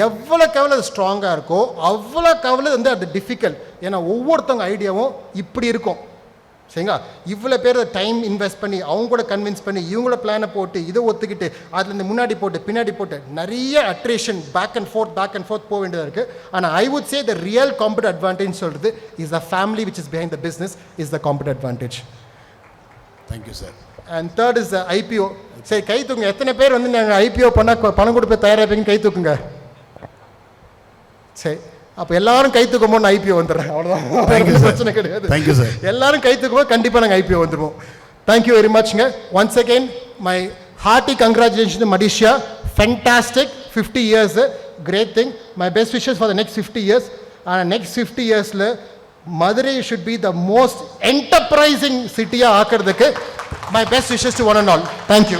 எவ்வளோக்கு எவ்வளோ அது ஸ்ட்ராங்காக இருக்கோ அவ்வளோக்கு அவ்வளோ வந்து அது டிஃபிகல்ட். ஏன்னா ஒவ்வொருத்தவங்க ஐடியாவும் இப்படி இருக்கும். சரிங்களா? இவ்வளோ பேர் டைம் இன்வெஸ்ட் பண்ணி அவங்க கூட கன்வின்ஸ் பண்ணி இவங்களோட பிளானை போட்டு இதை ஒத்துக்கிட்டு அதுலேருந்து முன்னாடி போட்டு பின்னாடி போட்டு நிறைய அட்ரேஷன் பேக் அண்ட் ஃபோர்த் போக வேண்டியதாக இருக்குது. ஆனால் I would say the real competitive advantage சொல்கிறது is the family which is behind the business is the competitive advantage. Thank you sir. And third is the IPO. சரி, கை தூக்குங்க. எத்தனை பேர் வந்து நாங்கள் ஐபிஓ பண்ணால் பணம் கொடுப்ப தயாராகிப்பீங்கன்னு கை தூக்குங்க. சரி, அப்போ எல்லாரும் கை தூக்கும்போது நான் ஐபிஓ வந்துடுறேன். அவ்வளோதான், பிரச்சனை கிடையாது. Thank you sir. எல்லாரும் கை தூக்கும்போது கண்டிப்பாக நாங்கள் ஐபிஓ வந்துடுவோம். தேங்க்யூ வெரி மச்ங்க. Once again my hearty congratulation Maditssia. Fantastic 50 years, great thing. My best wishes for the next 50 years. ஆனால் நெக்ஸ்ட் 50 yearsல Madurai should be the most enterprising city ஆக்கிறதுக்கு my best wishes to one and all. Thank you.